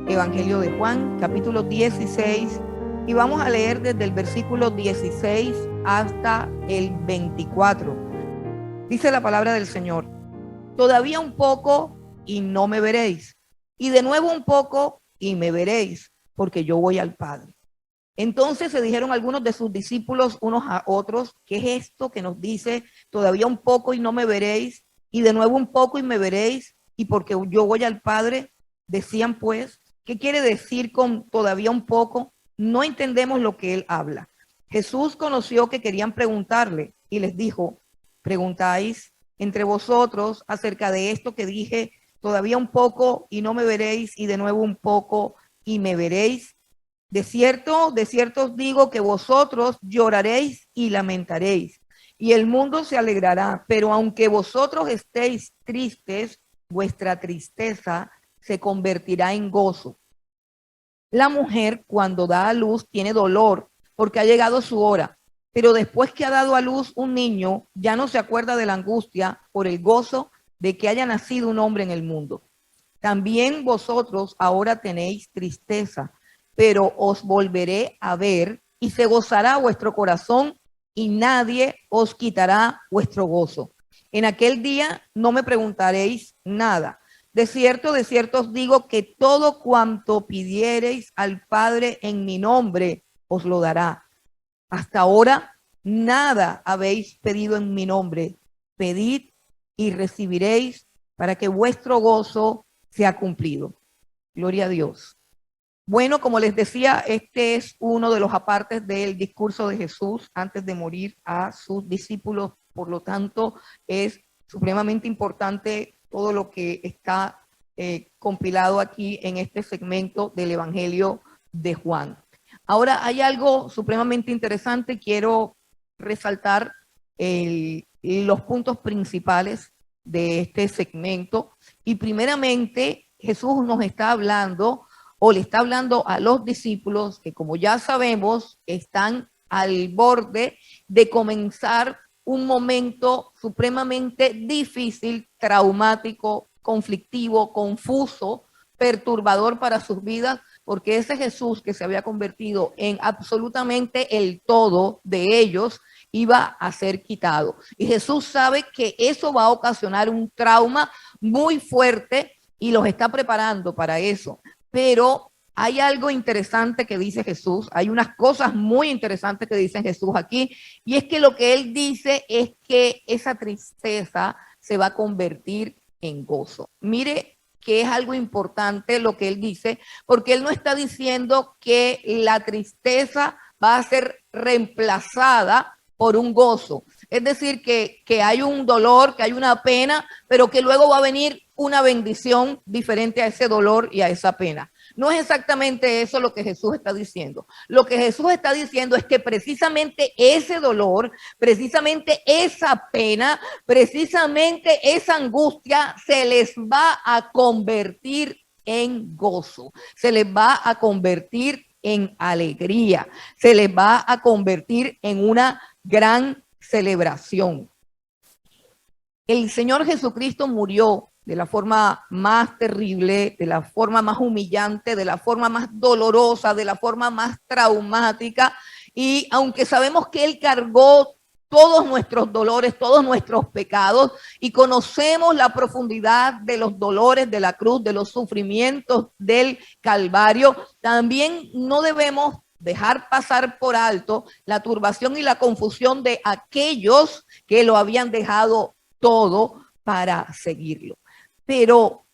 Evangelio de Juan, capítulo 16, y vamos a leer desde el versículo 16 hasta el 24. Dice la palabra del Señor: todavía un poco y no me veréis, y de nuevo un poco y me veréis, porque yo voy al Padre. Entonces se dijeron algunos de sus discípulos unos a otros: ¿qué es esto que nos dice, todavía un poco y no me veréis, y de nuevo un poco y me veréis, y porque yo voy al Padre? Decían pues: ¿qué quiere decir con todavía un poco? No entendemos lo que él habla. Jesús conoció que querían preguntarle y les dijo: ¿preguntáis entre vosotros acerca de esto que dije, todavía un poco y no me veréis, y de nuevo un poco y me veréis? De cierto os digo que vosotros lloraréis y lamentaréis, y el mundo se alegrará, pero aunque vosotros estéis tristes, vuestra tristeza se convertirá en gozo. La mujer, cuando da a luz, tiene dolor porque ha llegado su hora, pero después que ha dado a luz un niño, ya no se acuerda de la angustia por el gozo de que haya nacido un hombre en el mundo. También vosotros ahora tenéis tristeza, pero os volveré a ver y se gozará vuestro corazón y nadie os quitará vuestro gozo. En aquel día no me preguntaréis nada. De cierto os digo que todo cuanto pidiereis al Padre en mi nombre, os lo dará. Hasta ahora nada habéis pedido en mi nombre. Pedid y recibiréis para que vuestro gozo sea cumplido. Gloria a Dios. Bueno, como les decía, este es uno de los apartes del discurso de Jesús antes de morir a sus discípulos. Por lo tanto, es supremamente importante todo lo que está compilado aquí en este segmento del Evangelio de Juan. Ahora, hay algo supremamente interesante. Quiero resaltar los puntos principales de este segmento. Y primeramente, Jesús nos está hablando, o le está hablando a los discípulos que, como ya sabemos, están al borde de comenzar un momento supremamente difícil, traumático, conflictivo, confuso, perturbador para sus vidas, porque ese Jesús que se había convertido en absolutamente el todo de ellos iba a ser quitado. Y Jesús sabe que eso va a ocasionar un trauma muy fuerte y los está preparando para eso. Pero hay algo interesante que dice Jesús, hay unas cosas muy interesantes que dice Jesús aquí, y es que lo que él dice es que esa tristeza se va a convertir en gozo. Mire que es algo importante lo que él dice, porque él no está diciendo que la tristeza va a ser reemplazada por un gozo. Es decir, que hay un dolor, que hay una pena, pero que luego va a venir una bendición diferente a ese dolor y a esa pena. No es exactamente eso lo que Jesús está diciendo. Lo que Jesús está diciendo es que precisamente ese dolor, precisamente esa pena, precisamente esa angustia se les va a convertir en gozo, se les va a convertir en alegría, se les va a convertir en una gran celebración. El Señor Jesucristo murió de la forma más terrible, de la forma más humillante, de la forma más dolorosa, de la forma más traumática. Y aunque sabemos que Él cargó todos nuestros dolores, todos nuestros pecados, y conocemos la profundidad de los dolores de la cruz, de los sufrimientos del Calvario, también no debemos dejar pasar por alto la turbación y la confusión de aquellos que lo habían dejado todo para seguirlo. Pero,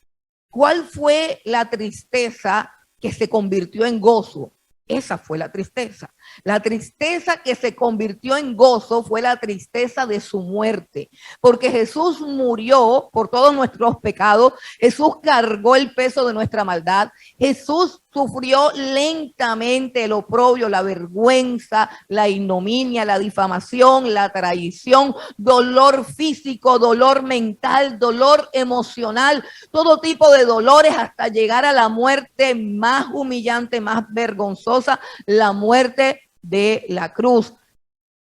¿cuál fue la tristeza que se convirtió en gozo? Esa fue la tristeza. La tristeza que se convirtió en gozo fue la tristeza de su muerte, porque Jesús murió por todos nuestros pecados, Jesús cargó el peso de nuestra maldad, Jesús sufrió lentamente el oprobio, la vergüenza, la ignominia, la difamación, la traición, dolor físico, dolor mental, dolor emocional, todo tipo de dolores hasta llegar a la muerte más humillante, más vergonzosa, la muerte de la cruz.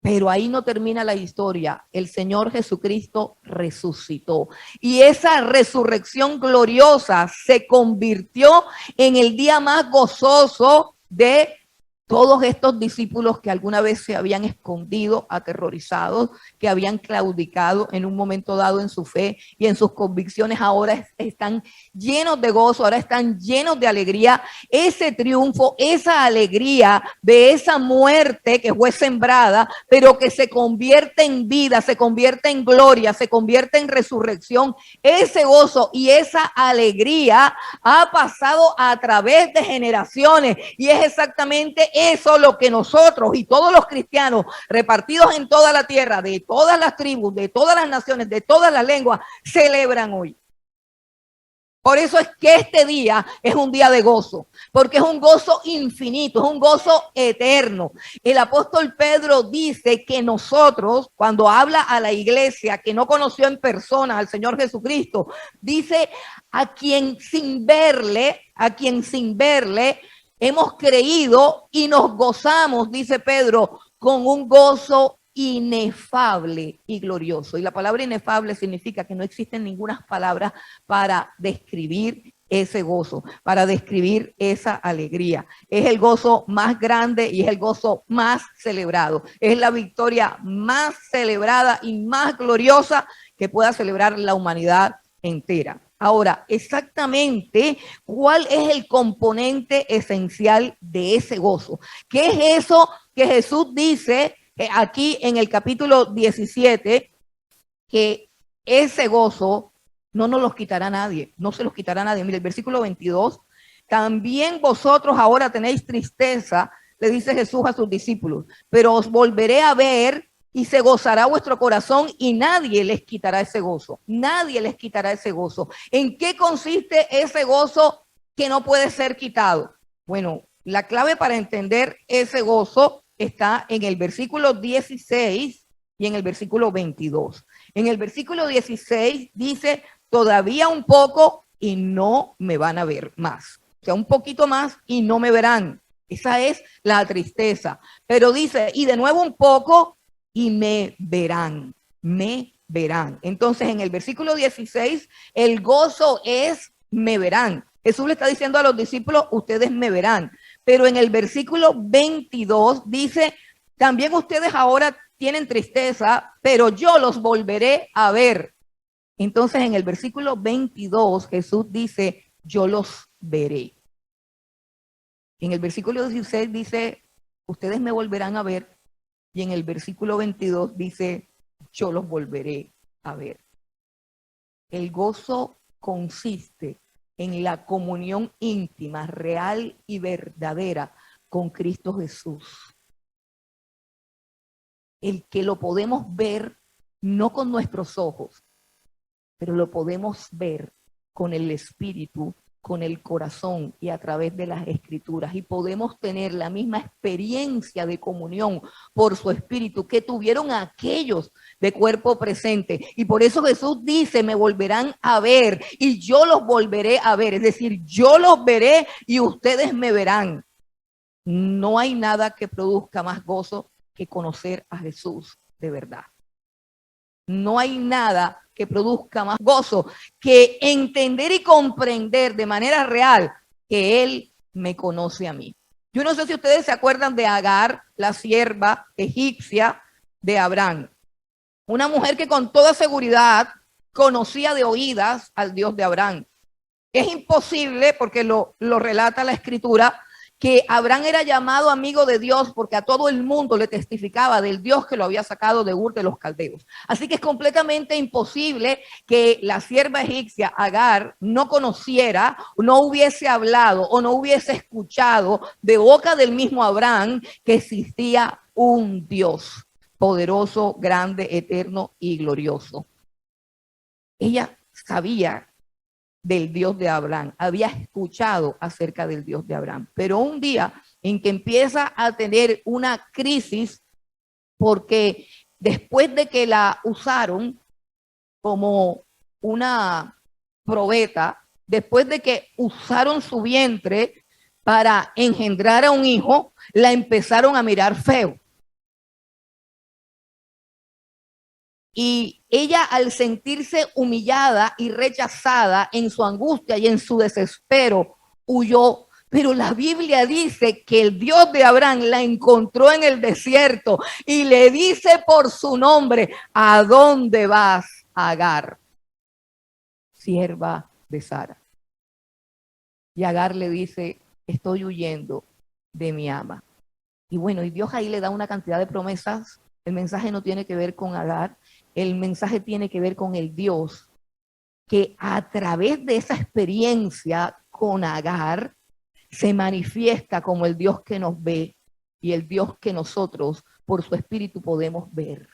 Pero ahí no termina la historia. El Señor Jesucristo resucitó. Y esa resurrección gloriosa se convirtió en el día más gozoso de todos estos discípulos que alguna vez se habían escondido, aterrorizados, que habían claudicado en un momento dado en su fe y en sus convicciones, ahora están llenos de gozo, ahora están llenos de alegría. Ese triunfo, esa alegría de esa muerte que fue sembrada, pero que se convierte en vida, se convierte en gloria, se convierte en resurrección. Ese gozo y esa alegría ha pasado a través de generaciones, y es exactamente eso lo que nosotros y todos los cristianos repartidos en toda la tierra, de todas las tribus, de todas las naciones, de todas las lenguas, celebran hoy. Por eso es que este día es un día de gozo, porque es un gozo infinito, es un gozo eterno. El apóstol Pedro dice que nosotros, cuando habla a la iglesia que no conoció en persona al Señor Jesucristo, dice a quien sin verle hemos creído y nos gozamos, dice Pedro, con un gozo inefable y glorioso. Y la palabra inefable significa que no existen ninguna palabra para describir ese gozo, para describir esa alegría. Es el gozo más grande y es el gozo más celebrado. Es la victoria más celebrada y más gloriosa que pueda celebrar la humanidad entera. Ahora, exactamente, ¿cuál es el componente esencial de ese gozo? ¿Qué es eso que Jesús dice aquí en el capítulo 17? Que ese gozo no nos los quitará nadie, no se los quitará nadie. Mire, el versículo 22, también vosotros ahora tenéis tristeza, le dice Jesús a sus discípulos, pero os volveré a ver y se gozará vuestro corazón y nadie les quitará ese gozo. Nadie les quitará ese gozo. ¿En qué consiste ese gozo que no puede ser quitado? Bueno, la clave para entender ese gozo está en el versículo 16 y en el versículo 22. En el versículo 16 dice, todavía un poco y no me van a ver más. O sea, un poquito más y no me verán. Esa es la tristeza. Pero dice, y de nuevo un poco y me verán, me verán. Entonces, en el versículo 16, el gozo es me verán. Jesús le está diciendo a los discípulos, ustedes me verán. Pero en el versículo 22 dice, también ustedes ahora tienen tristeza, pero yo los volveré a ver. Entonces, en el versículo 22, Jesús dice, yo los veré. En el versículo 16 dice, ustedes me volverán a ver. Y en el versículo 22 dice, yo los volveré a ver. El gozo consiste en la comunión íntima, real y verdadera con Cristo Jesús. El que lo podemos ver no con nuestros ojos, pero lo podemos ver con el Espíritu, con el corazón y a través de las Escrituras, y podemos tener la misma experiencia de comunión por su Espíritu que tuvieron aquellos de cuerpo presente. Y por eso Jesús dice, me volverán a ver y yo los volveré a ver. Es decir, yo los veré y ustedes me verán. No hay nada que produzca más gozo que conocer a Jesús de verdad. No hay nada que produzca más gozo que entender y comprender de manera real que Él me conoce a mí. Yo no sé si ustedes se acuerdan de Agar, la sierva egipcia de Abraham. Una mujer que con toda seguridad conocía de oídas al Dios de Abraham. Es imposible, porque lo relata la Escritura, que Abraham era llamado amigo de Dios porque a todo el mundo le testificaba del Dios que lo había sacado de Ur de los Caldeos. Así que es completamente imposible que la sierva egipcia Agar no conociera, no hubiese hablado o no hubiese escuchado de boca del mismo Abraham que existía un Dios poderoso, grande, eterno y glorioso. Ella sabía del Dios de Abraham, había escuchado acerca del Dios de Abraham, pero un día en que empieza a tener una crisis, porque después de que la usaron como una probeta, después de que usaron su vientre para engendrar a un hijo, la empezaron a mirar feo. Y ella, al sentirse humillada y rechazada en su angustia y en su desespero, huyó. Pero la Biblia dice que el Dios de Abraham la encontró en el desierto y le dice por su nombre: ¿a dónde vas, Agar, sierva de Sara? Y Agar le dice: estoy huyendo de mi ama. Y bueno, y Dios ahí le da una cantidad de promesas. El mensaje no tiene que ver con Agar, el mensaje tiene que ver con el Dios que a través de esa experiencia con Agar se manifiesta como el Dios que nos ve y el Dios que nosotros por su espíritu podemos ver.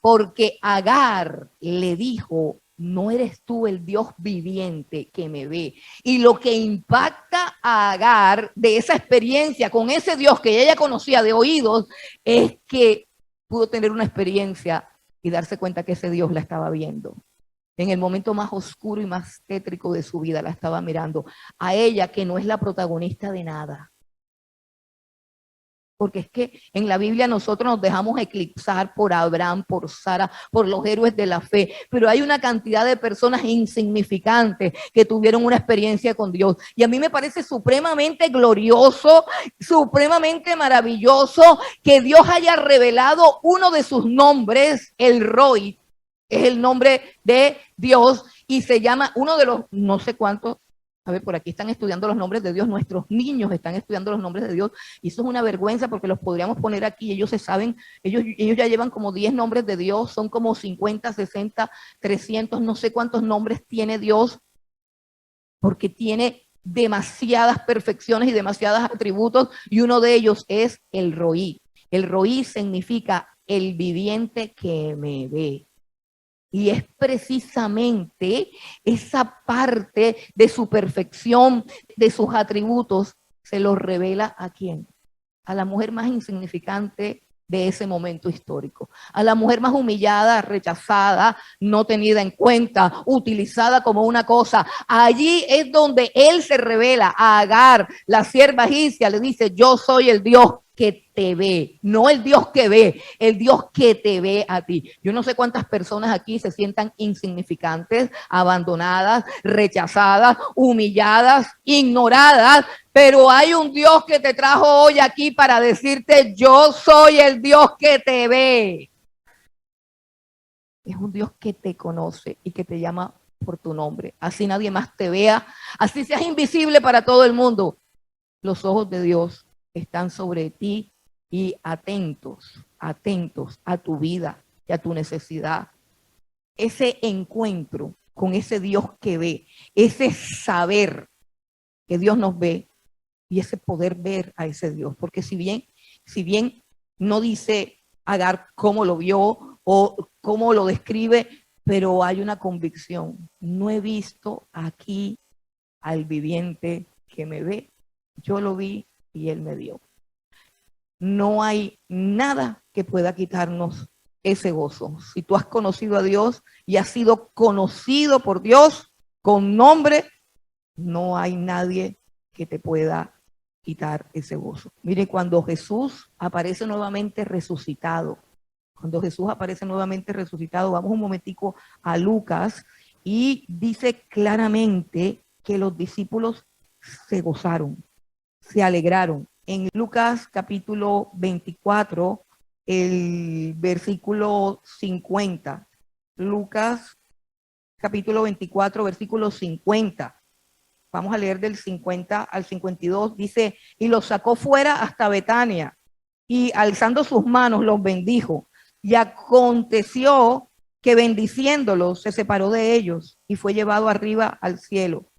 Porque Agar le dijo: no eres tú el Dios viviente que me ve. Y lo que impacta a Agar de esa experiencia con ese Dios que ella conocía de oídos es que pudo tener una experiencia y darse cuenta que ese Dios la estaba viendo. En el momento más oscuro y más tétrico de su vida la estaba mirando. A ella, que no es la protagonista de nada. Porque es que en la Biblia nosotros nos dejamos eclipsar por Abraham, por Sara, por los héroes de la fe, pero hay una cantidad de personas insignificantes que tuvieron una experiencia con Dios. Y a mí me parece supremamente glorioso, supremamente maravilloso que Dios haya revelado uno de sus nombres, el Roi, es el nombre de Dios, y se llama uno de los no sé cuántos. A ver, por aquí están estudiando los nombres de Dios, nuestros niños están estudiando los nombres de Dios, y eso es una vergüenza porque los podríamos poner aquí, ellos se saben, ellos ya llevan como 10 nombres de Dios, son como 50, 60, 300, no sé cuántos nombres tiene Dios, porque tiene demasiadas perfecciones y demasiados atributos, y uno de ellos es el Roí. El Roí significa el viviente que me ve. Y es precisamente esa parte de su perfección, de sus atributos, se los revela ¿a quién? A la mujer más insignificante de ese momento histórico, a la mujer más humillada, rechazada, no tenida en cuenta, utilizada como una cosa. Allí es donde él se revela a Agar, la sierva egipcia, le dice: yo soy el Dios que te ve, no el Dios que ve, el Dios que te ve a ti. Yo no sé cuántas personas aquí se sientan insignificantes, abandonadas, rechazadas, humilladas, ignoradas, pero hay un Dios que te trajo hoy aquí para decirte: yo soy el Dios que te ve. Es un Dios que te conoce y que te llama por tu nombre. Así nadie más te vea, así seas invisible para todo el mundo. Los ojos de Dios están sobre ti y atentos, atentos a tu vida y a tu necesidad. Ese encuentro con ese Dios que ve, ese saber que Dios nos ve y ese poder ver a ese Dios. Porque si bien no dice Agar cómo lo vio o cómo lo describe, pero hay una convicción: no he visto aquí al viviente que me ve. Yo lo vi y él me vio. No hay nada que pueda quitarnos ese gozo. Si tú has conocido a Dios y has sido conocido por Dios con nombre, no hay nadie que te pueda quitar ese gozo. Mire, cuando Jesús aparece nuevamente resucitado, vamos un momentico a Lucas, y dice claramente que los discípulos se gozaron, se alegraron. En Lucas capítulo 24, el versículo 50. Lucas capítulo 24, versículo 50. Vamos a leer del 50 al 52. Dice: y los sacó fuera hasta Betania, y alzando sus manos los bendijo. Y aconteció que bendiciéndolos se separó de ellos y fue llevado arriba al cielo.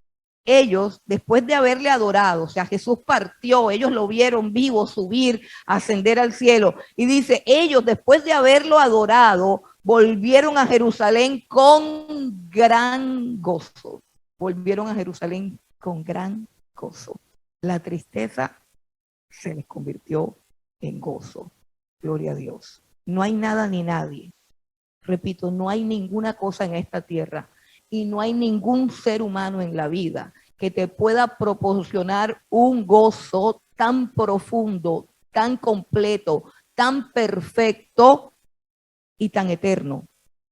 Ellos, después de haberle adorado, o sea, Jesús partió, ellos lo vieron vivo subir, ascender al cielo. Y dice: ellos, después de haberlo adorado, volvieron a Jerusalén con gran gozo. Volvieron a Jerusalén con gran gozo. La tristeza se les convirtió en gozo. Gloria a Dios. No hay nada ni nadie. Repito, no hay ninguna cosa en esta tierra y no hay ningún ser humano en la vida que te pueda proporcionar un gozo tan profundo, tan completo, tan perfecto y tan eterno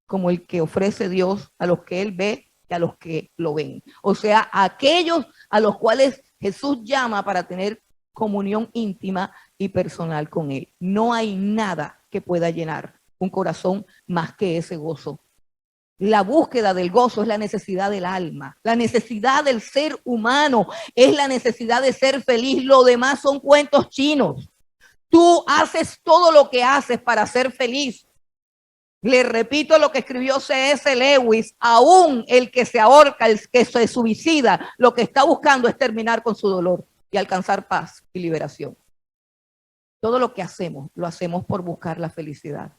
como el que ofrece Dios a los que Él ve y a los que lo ven. O sea, a aquellos a los cuales Jesús llama para tener comunión íntima y personal con Él. No hay nada que pueda llenar un corazón más que ese gozo. La búsqueda del gozo es la necesidad del alma, la necesidad del ser humano, es la necesidad de ser feliz. Lo demás son cuentos chinos. Tú haces todo lo que haces para ser feliz. Le repito lo que escribió C.S. Lewis: aún el que se ahorca, el que se suicida, lo que está buscando es terminar con su dolor y alcanzar paz y liberación. Todo lo que hacemos, lo hacemos por buscar la felicidad.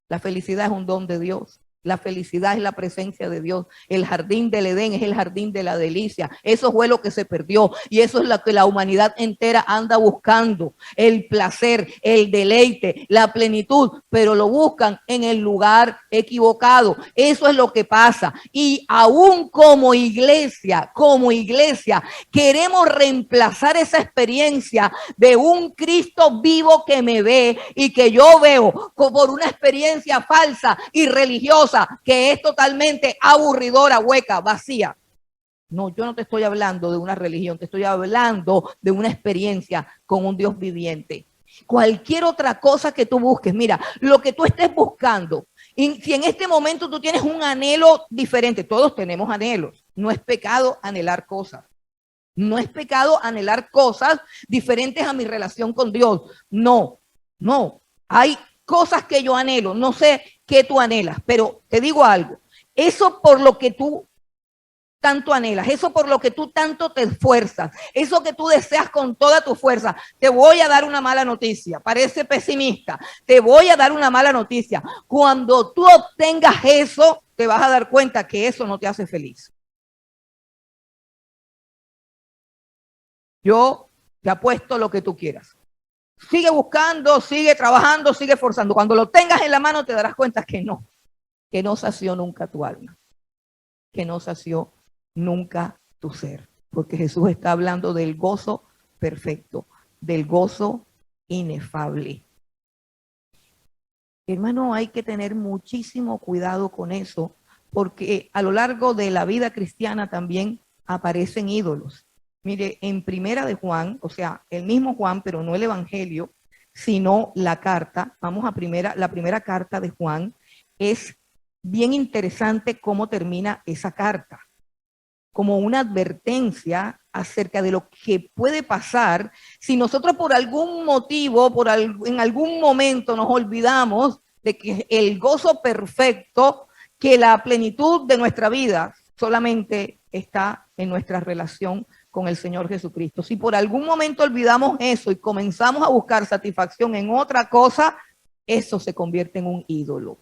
La felicidad es un don de Dios. La felicidad es la presencia de Dios. El jardín del Edén es el jardín de la delicia. Eso fue lo que se perdió y eso es lo que la humanidad entera anda buscando. El placer, el deleite, la plenitud, pero lo buscan en el lugar equivocado. Eso es lo que pasa. Y aún como iglesia, queremos reemplazar esa experiencia de un Cristo vivo que me ve y que yo veo por una experiencia falsa y religiosa que es totalmente aburridora, hueca, vacía. No, yo no te estoy hablando de una religión, te estoy hablando de una experiencia con un Dios viviente. Cualquier otra cosa que tú busques, mira, lo que tú estés buscando, y si en este momento tú tienes un anhelo diferente, todos tenemos anhelos, no es pecado anhelar cosas. No es pecado anhelar cosas diferentes a mi relación con Dios. No, hay cosas que yo anhelo, no sé qué tú anhelas, pero te digo algo, eso por lo que tú tanto anhelas, eso por lo que tú tanto te esfuerzas, eso que tú deseas con toda tu fuerza, te voy a dar una mala noticia, parece pesimista, te voy a dar una mala noticia. Cuando tú obtengas eso, te vas a dar cuenta que eso no te hace feliz. Yo te apuesto lo que tú quieras. Sigue buscando, sigue trabajando, sigue forzando. Cuando lo tengas en la mano te darás cuenta que no sació nunca tu alma, que no sació nunca tu ser. Porque Jesús está hablando del gozo perfecto, del gozo inefable. Hermano, hay que tener muchísimo cuidado con eso, porque a lo largo de la vida cristiana también aparecen ídolos. Mire, en Primera de Juan, o sea, el mismo Juan, pero no el Evangelio, sino la carta, vamos a la primera carta de Juan, es bien interesante cómo termina esa carta, como una advertencia acerca de lo que puede pasar si nosotros por algún motivo, en algún momento nos olvidamos de que el gozo perfecto, que la plenitud de nuestra vida solamente está en nuestra relación con el Señor Jesucristo. Si por algún momento olvidamos eso y comenzamos a buscar satisfacción en otra cosa, eso se convierte en un ídolo.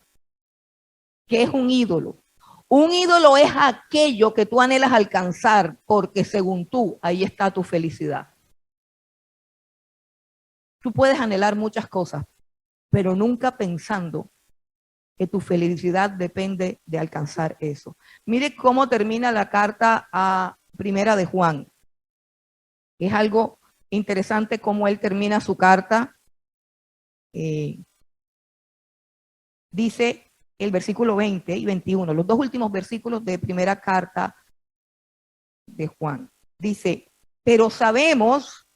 ¿Qué es un ídolo? Un ídolo es aquello que tú anhelas alcanzar porque según tú, ahí está tu felicidad. Tú puedes anhelar muchas cosas, pero nunca pensando que tu felicidad depende de alcanzar eso. Mire cómo termina la carta a Primera de Juan. Es algo interesante cómo él termina su carta. Dice el versículo 20 y 21, los dos últimos versículos de primera carta de Juan. Dice, pero sabemos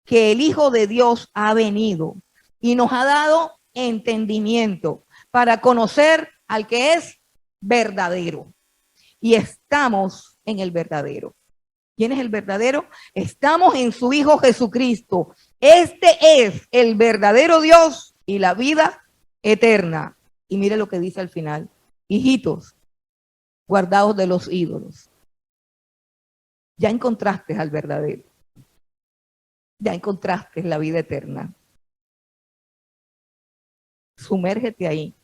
que el Hijo de Dios ha venido y nos ha dado entendimiento para conocer al que es verdadero. Y estamos en el verdadero. ¿Quién es el verdadero? Estamos en su Hijo Jesucristo. Este es el verdadero Dios y la vida eterna. Y mire lo que dice al final. Hijitos, guardaos de los ídolos. Ya encontraste al verdadero. Ya encontraste la vida eterna. Sumérgete ahí.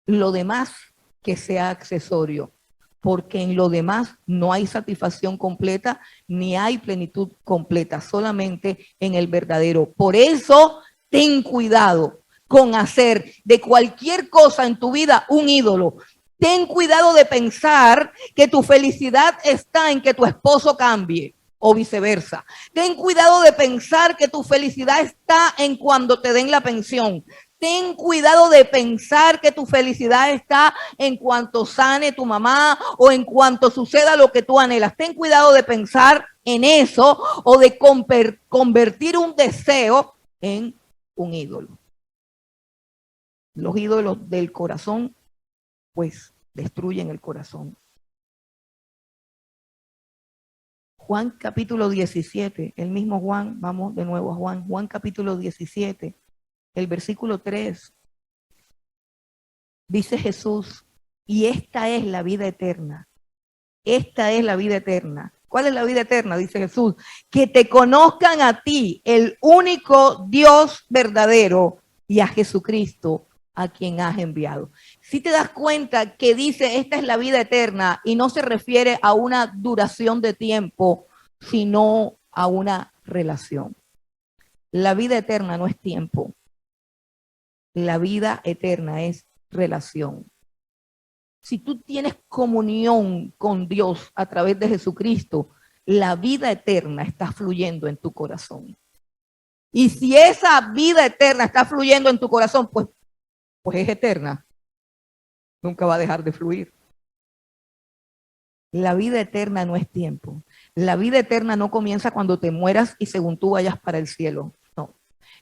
Lo demás que sea accesorio, porque en lo demás no hay satisfacción completa ni hay plenitud completa, solamente en el verdadero. Por eso, ten cuidado con hacer de cualquier cosa en tu vida un ídolo. Ten cuidado de pensar que tu felicidad está en que tu esposo cambie o viceversa. Ten cuidado de pensar que tu felicidad está en cuando te den la pensión. Ten cuidado de pensar que tu felicidad está en cuanto sane tu mamá o en cuanto suceda lo que tú anhelas. Ten cuidado de pensar en eso o de convertir un deseo en un ídolo. Los ídolos del corazón, pues, destruyen el corazón. Juan capítulo 17, el mismo Juan, vamos de nuevo a Juan. Juan capítulo 17, el versículo 3. Dice Jesús, y esta es la vida eterna. Esta es la vida eterna. ¿Cuál es la vida eterna? Dice Jesús, que te conozcan a ti, el único Dios verdadero, y a Jesucristo, a quien has enviado. Si te das cuenta que dice, esta es la vida eterna, y no se refiere a una duración de tiempo, sino a una relación. La vida eterna no es tiempo. La vida eterna es relación. Si tú tienes comunión con Dios a través de Jesucristo, la vida eterna está fluyendo en tu corazón. Y si esa vida eterna está fluyendo en tu corazón, pues es eterna. Nunca va a dejar de fluir. La vida eterna no es tiempo. La vida eterna no comienza cuando te mueras y según tú vayas para el cielo. No.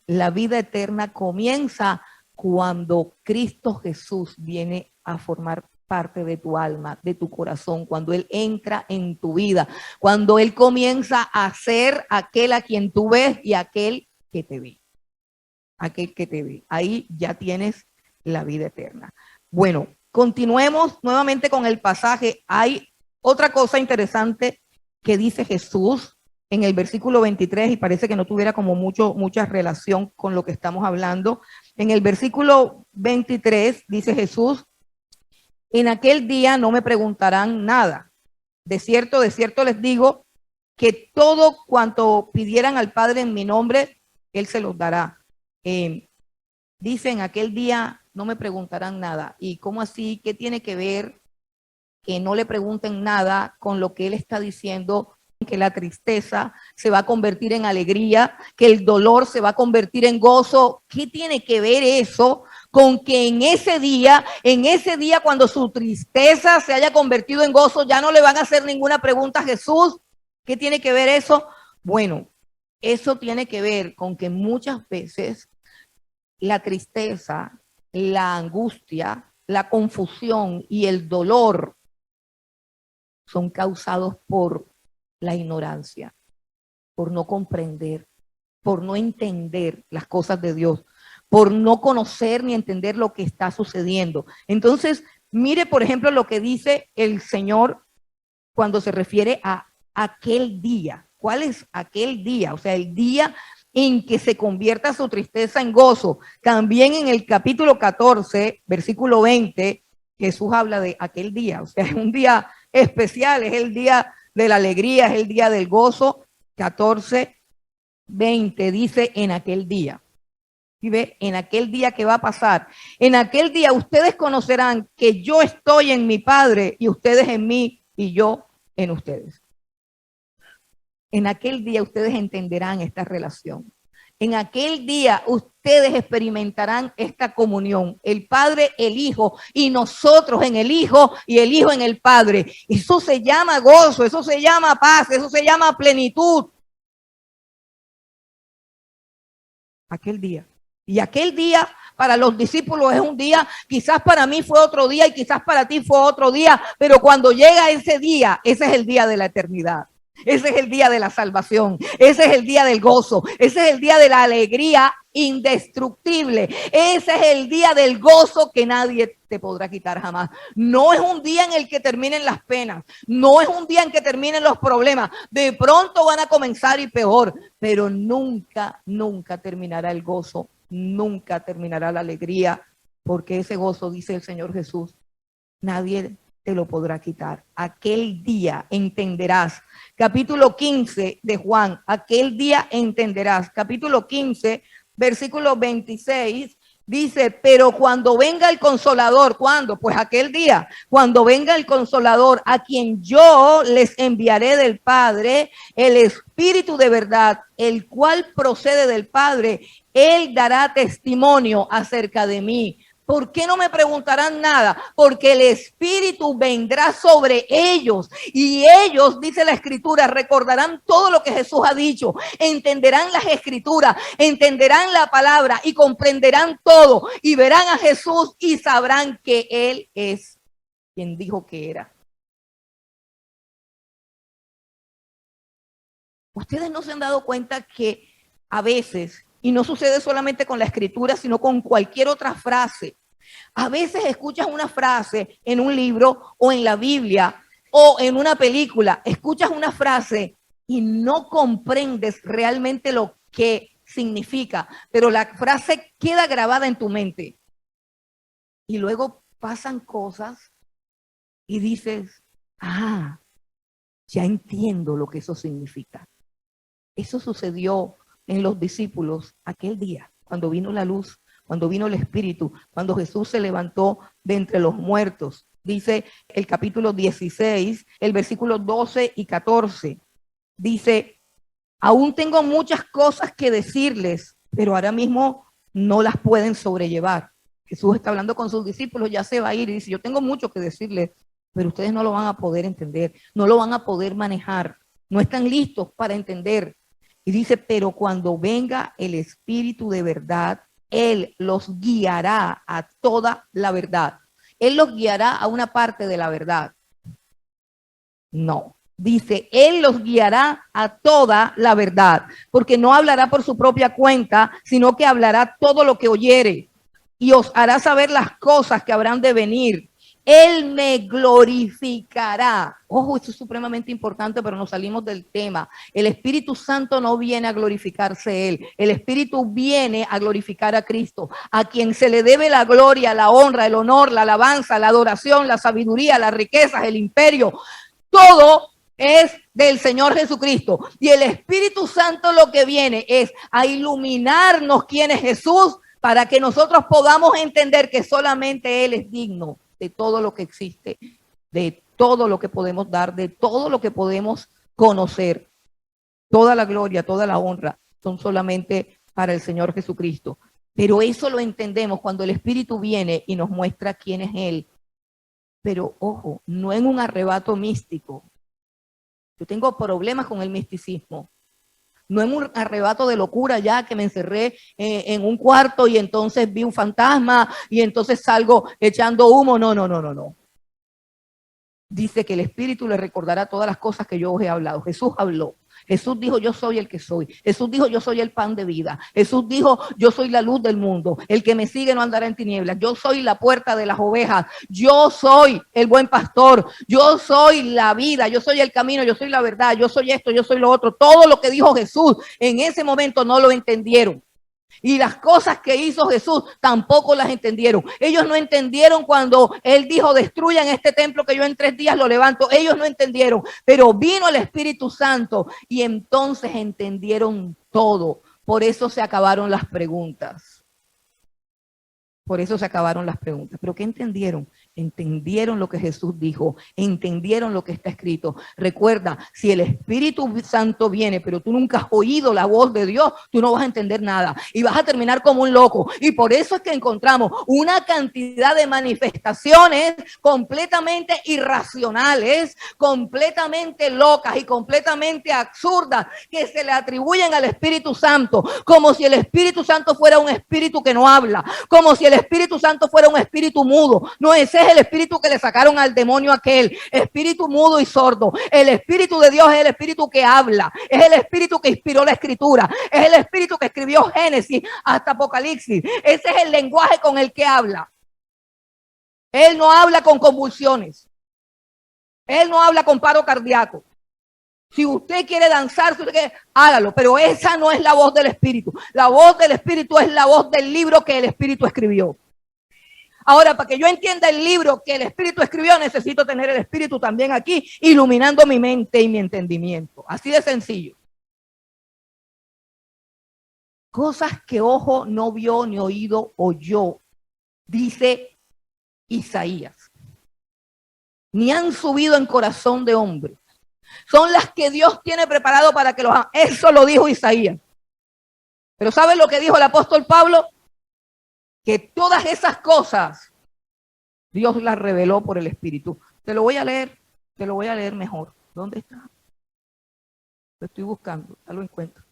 La vida eterna comienza cuando Cristo Jesús viene a formar parte de tu alma, de tu corazón, cuando Él entra en tu vida, cuando Él comienza a ser aquel a quien tú ves y aquel que te ve. Aquel que te ve. Ahí ya tienes la vida eterna. Bueno, continuemos nuevamente con el pasaje. Hay otra cosa interesante que dice Jesús en el versículo 23 y parece que no tuviera como mucha relación con lo que estamos hablando. En el versículo 23 dice Jesús, en aquel día no me preguntarán nada. De cierto les digo que todo cuanto pidieran al Padre en mi nombre, Él se los dará. Dice, en aquel día no me preguntarán nada. ¿Y cómo así? ¿Qué tiene que ver que no le pregunten nada con lo que Él está diciendo? Que la tristeza se va a convertir en alegría, que el dolor se va a convertir en gozo. ¿Qué tiene que ver eso con que en ese día cuando su tristeza se haya convertido en gozo, ya no le van a hacer ninguna pregunta a Jesús? ¿Qué tiene que ver eso? Bueno, eso tiene que ver con que muchas veces la tristeza, la angustia, la confusión y el dolor son causados por la ignorancia, por no comprender, por no entender las cosas de Dios, por no conocer ni entender lo que está sucediendo. Entonces, mire, por ejemplo, lo que dice el Señor cuando se refiere a aquel día. ¿Cuál es aquel día? O sea, el día en que se convierta su tristeza en gozo. También en el capítulo 14, versículo 20, Jesús habla de aquel día. O sea, es un día especial, es el día de la alegría, es el día del gozo. 14, 20 dice en aquel día. ¿Sí ve? En aquel día que va a pasar. En aquel día ustedes conocerán que yo estoy en mi Padre y ustedes en mí y yo en ustedes. En aquel día ustedes entenderán esta relación. En aquel día ustedes experimentarán esta comunión, el Padre, el Hijo, y nosotros en el Hijo y el Hijo en el Padre. Eso se llama gozo, eso se llama paz, eso se llama plenitud. Aquel día. Y aquel día para los discípulos es un día, quizás para mí fue otro día y quizás para ti fue otro día, pero cuando llega ese día, ese es el día de la eternidad. Ese es el día de la salvación, ese es el día del gozo, ese es el día de la alegría indestructible, ese es el día del gozo que nadie te podrá quitar jamás. No es un día en el que terminen las penas, no es un día en que terminen los problemas, de pronto van a comenzar y peor, pero nunca, nunca terminará el gozo, nunca terminará la alegría, porque ese gozo, dice el Señor Jesús, nadie te lo podrá quitar. Aquel día entenderás. Capítulo 15 de Juan, aquel día entenderás. Capítulo 15, versículo 26, Dice, pero cuando venga el Consolador, ¿cuándo? Pues aquel día, cuando venga el Consolador, a quien yo les enviaré del Padre, el Espíritu de verdad, el cual procede del Padre, él dará testimonio acerca de mí. ¿Por qué no me preguntarán nada? Porque el Espíritu vendrá sobre ellos y ellos, dice la Escritura, recordarán todo lo que Jesús ha dicho, entenderán las Escrituras, entenderán la palabra y comprenderán todo y verán a Jesús y sabrán que Él es quien dijo que era. Ustedes no se han dado cuenta que a veces, y no sucede solamente con la Escritura, sino con cualquier otra frase. A veces escuchas una frase en un libro o en la Biblia o en una película, escuchas una frase y no comprendes realmente lo que significa, pero la frase queda grabada en tu mente. Y luego pasan cosas y dices, ah, ya entiendo lo que eso significa. Eso sucedió en los discípulos aquel día, cuando vino la luz, cuando vino el Espíritu, cuando Jesús se levantó de entre los muertos. Dice el capítulo 16, el versículo 12 y 14. Dice, aún tengo muchas cosas que decirles, pero ahora mismo no las pueden sobrellevar. Jesús está hablando con sus discípulos, ya se va a ir y dice, yo tengo mucho que decirles, pero ustedes no lo van a poder entender, no lo van a poder manejar, no están listos para entender. Y dice, pero cuando venga el Espíritu de verdad, Él los guiará a toda la verdad. Él los guiará a una parte de la verdad. No, dice, Él los guiará a toda la verdad, porque no hablará por su propia cuenta, sino que hablará todo lo que oyere y os hará saber las cosas que habrán de venir. Él me glorificará. Ojo, esto es supremamente importante, pero nos salimos del tema. El Espíritu Santo no viene a glorificarse Él. El Espíritu viene a glorificar a Cristo, a quien se le debe la gloria, la honra, el honor, la alabanza, la adoración, la sabiduría, las riquezas, el imperio. Todo es del Señor Jesucristo. Y el Espíritu Santo lo que viene es a iluminarnos quién es Jesús, para que nosotros podamos entender que solamente Él es digno de todo lo que existe, de todo lo que podemos dar, de todo lo que podemos conocer. Toda la gloria, toda la honra son solamente para el Señor Jesucristo. Pero eso lo entendemos cuando el Espíritu viene y nos muestra quién es Él. Pero ojo, no en un arrebato místico. Yo tengo problemas con el misticismo. No en un arrebato de locura ya que me encerré en un cuarto y entonces vi un fantasma y entonces salgo echando humo. No. Dice que el Espíritu le recordará todas las cosas que yo os he hablado. Jesús habló. Jesús dijo, yo soy el que soy. Jesús dijo, yo soy el pan de vida. Jesús dijo, yo soy la luz del mundo. El que me sigue no andará en tinieblas. Yo soy la puerta de las ovejas. Yo soy el buen pastor. Yo soy la vida. Yo soy el camino. Yo soy la verdad. Yo soy esto. Yo soy lo otro. Todo lo que dijo Jesús en ese momento no lo entendieron. Y las cosas que hizo Jesús tampoco las entendieron. Ellos no entendieron cuando Él dijo, destruyan este templo que yo en 3 días lo levanto. Ellos no entendieron, pero vino el Espíritu Santo y entonces entendieron todo. Por eso se acabaron las preguntas. Por eso se acabaron las preguntas. ¿Pero qué entendieron? Entendieron lo que Jesús dijo, entendieron lo que está escrito. Recuerda, si el Espíritu Santo viene, pero tú nunca has oído la voz de Dios, tú no vas a entender nada y vas a terminar como un loco. Y por eso es que encontramos una cantidad de manifestaciones completamente irracionales, completamente locas y completamente absurdas que se le atribuyen al Espíritu Santo, como si el Espíritu Santo fuera un espíritu que no habla, como si el Espíritu Santo fuera un espíritu mudo. No, ese es el espíritu que le sacaron al demonio aquel, espíritu mudo y sordo. El Espíritu de Dios es el espíritu que habla, es el espíritu que inspiró la Escritura, es el espíritu que escribió Génesis hasta Apocalipsis. Ese es el lenguaje con el que habla. Él no habla con convulsiones, Él no habla con paro cardíaco. Si usted quiere danzar, si usted quiere, hágalo, pero esa no es la voz del Espíritu. La voz del Espíritu es la voz del libro que el Espíritu escribió. Ahora, para que yo entienda el libro que el Espíritu escribió, necesito tener el Espíritu también aquí, iluminando mi mente y mi entendimiento. Así de sencillo. cosas que ojo no vio ni oído oyó, dice Isaías, ni han subido en corazón de hombre. Son las que Dios tiene preparado para que los hagan. Eso lo dijo Isaías. Pero ¿saben lo que dijo el apóstol Pablo? Que todas esas cosas Dios las reveló por el Espíritu. Te lo voy a leer mejor. ¿Dónde está? Lo estoy buscando, ya lo encuentro.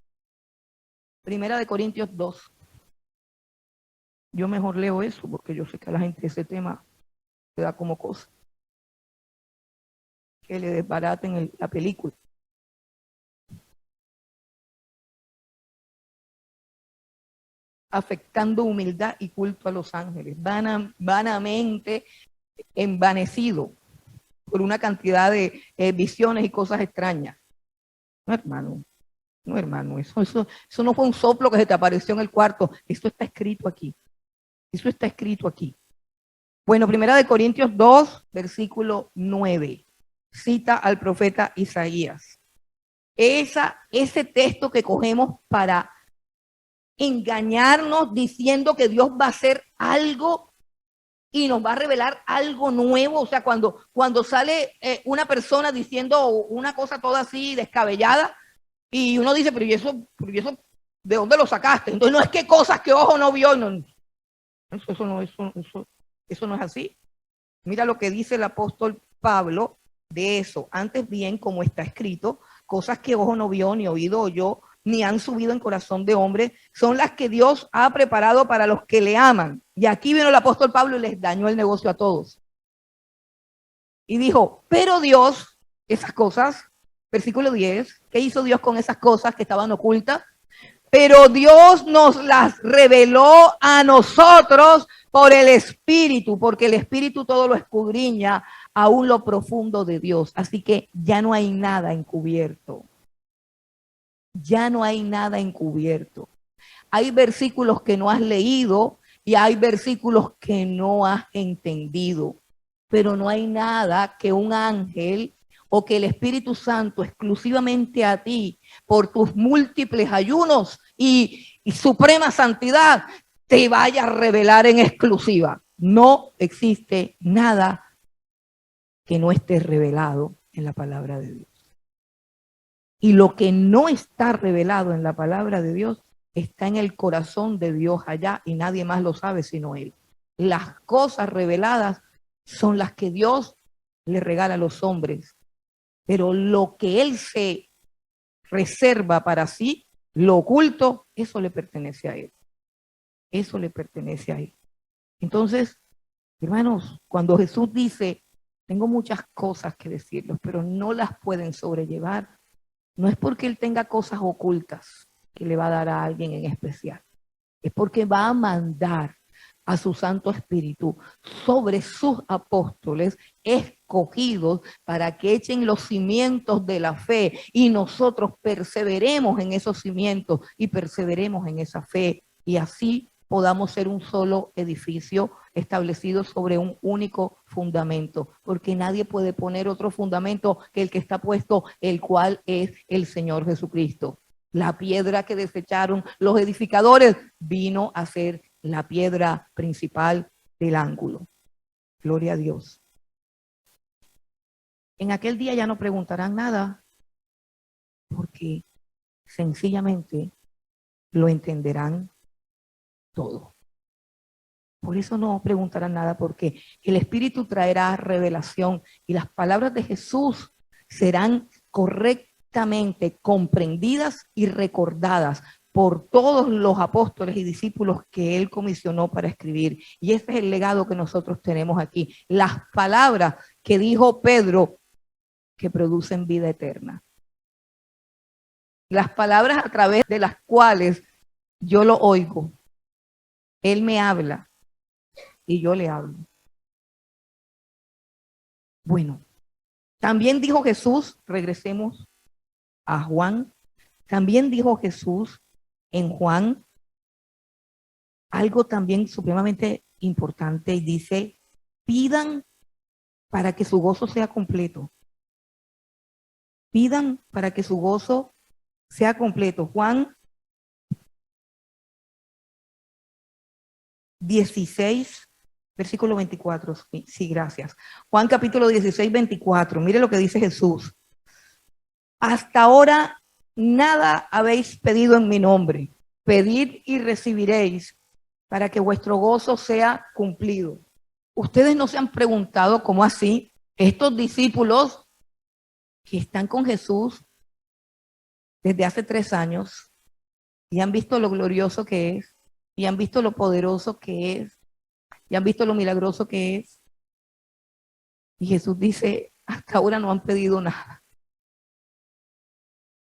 Primera de Corintios 2. Yo mejor leo eso porque yo sé que a la gente ese tema le da como cosa. Que le desbaraten la película. Afectando humildad y culto a los ángeles. Vanamente envanecido por una cantidad de visiones y cosas extrañas. No, hermano. No, hermano, eso no fue un soplo que se te apareció en el cuarto. Eso está escrito aquí. Eso está escrito aquí. Bueno, Primera de Corintios 2, versículo 9. Cita al profeta Isaías. Ese texto que cogemos para engañarnos diciendo que Dios va a hacer algo y nos va a revelar algo nuevo. O sea, cuando sale una persona diciendo una cosa toda así descabellada, y uno dice, pero ¿y eso de dónde lo sacaste? Entonces no es que cosas que ojo no vio, no, eso no es así. Mira lo que dice el apóstol Pablo de eso. Antes bien, como está escrito, cosas que ojo no vio, ni oído oyó, ni han subido en corazón de hombre, son las que Dios ha preparado para los que le aman. Y aquí vino el apóstol Pablo y les dañó el negocio a todos. Y dijo, pero Dios, esas cosas, versículo 10, ¿qué hizo Dios con esas cosas que estaban ocultas? Pero Dios nos las reveló a nosotros por el Espíritu, porque el Espíritu todo lo escudriña, aún lo profundo de Dios. Así que ya no hay nada encubierto. Ya no hay nada encubierto. Hay versículos que no has leído y hay versículos que no has entendido, pero no hay nada que un ángel o que el Espíritu Santo exclusivamente a ti, por tus múltiples ayunos y suprema santidad, te vaya a revelar en exclusiva. No existe nada que no esté revelado en la palabra de Dios. Y lo que no está revelado en la palabra de Dios está en el corazón de Dios allá y nadie más lo sabe sino Él. Las cosas reveladas son las que Dios le regala a los hombres, pero lo que Él se reserva para sí, lo oculto, eso le pertenece a Él. Eso le pertenece a Él. Entonces, hermanos, cuando Jesús dice, tengo muchas cosas que decirles, pero no las pueden sobrellevar, no es porque Él tenga cosas ocultas que le va a dar a alguien en especial. Es porque va a mandar a su Santo Espíritu sobre sus apóstoles escogidos para que echen los cimientos de la fe y nosotros perseveremos en esos cimientos y perseveremos en esa fe y así podamos ser un solo edificio establecido sobre un único fundamento, porque nadie puede poner otro fundamento que el que está puesto, el cual es el Señor Jesucristo. La piedra que desecharon los edificadores vino a ser la piedra principal del ángulo. Gloria a Dios. En aquel día ya no preguntarán nada, porque sencillamente lo entenderán todo. Por eso no preguntarán nada, porque el Espíritu traerá revelación y las palabras de Jesús serán correctamente comprendidas y recordadas por todos los apóstoles y discípulos que Él comisionó para escribir. Y ese es el legado que nosotros tenemos aquí. Las palabras que dijo Pedro que producen vida eterna. Las palabras a través de las cuales yo lo oigo. Él me habla y yo le hablo. Bueno, también dijo Jesús, regresemos a Juan, también dijo Jesús en Juan algo también supremamente importante y dice, pidan para que su gozo sea completo. Pidan para que su gozo sea completo. Juan 16, versículo 24. Sí, gracias. Juan capítulo 16, 24. Mire lo que dice Jesús. Hasta ahora nada habéis pedido en mi nombre. Pedid y recibiréis para que vuestro gozo sea cumplido. Ustedes no se han preguntado cómo así estos discípulos que están con Jesús desde hace 3 años y han visto lo glorioso que es, y han visto lo poderoso que es, y han visto lo milagroso que es. Y Jesús dice, hasta ahora no han pedido nada.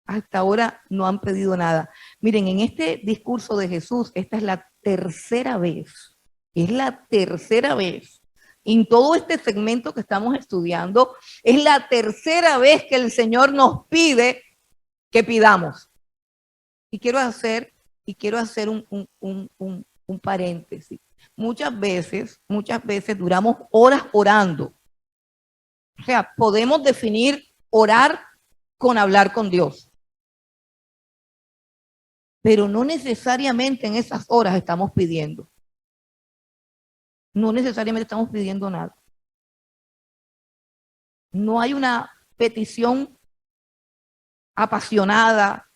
Hasta ahora no han pedido nada. Miren, en este discurso de Jesús, esta es la tercera vez. Es la tercera vez. En todo este segmento que estamos estudiando, es la tercera vez que el Señor nos pide que pidamos. Y quiero hacer un paréntesis. Muchas veces duramos horas orando. O sea, podemos definir orar con hablar con Dios. Pero no necesariamente en esas horas estamos pidiendo. No necesariamente estamos pidiendo nada. No hay una petición apasionada,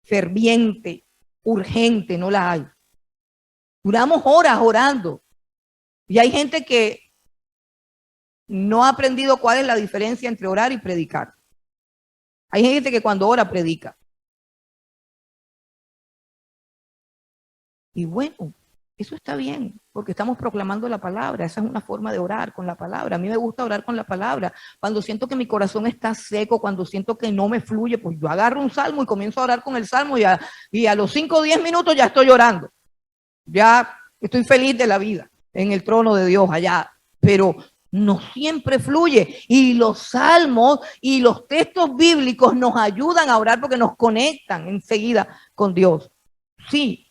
ferviente, urgente, no la hay. Duramos horas orando. Y hay gente que no ha aprendido cuál es la diferencia entre orar y predicar. Hay gente que cuando ora predica. Y bueno, eso está bien, porque estamos proclamando la palabra. Esa es una forma de orar con la palabra. A mí me gusta orar con la palabra. Cuando siento que mi corazón está seco, cuando siento que no me fluye, pues yo agarro un salmo y comienzo a orar con el salmo y a los 5 o 10 minutos ya estoy orando. Ya estoy feliz de la vida en el trono de Dios allá. Pero no siempre fluye. Y los salmos y los textos bíblicos nos ayudan a orar porque nos conectan enseguida con Dios. Sí.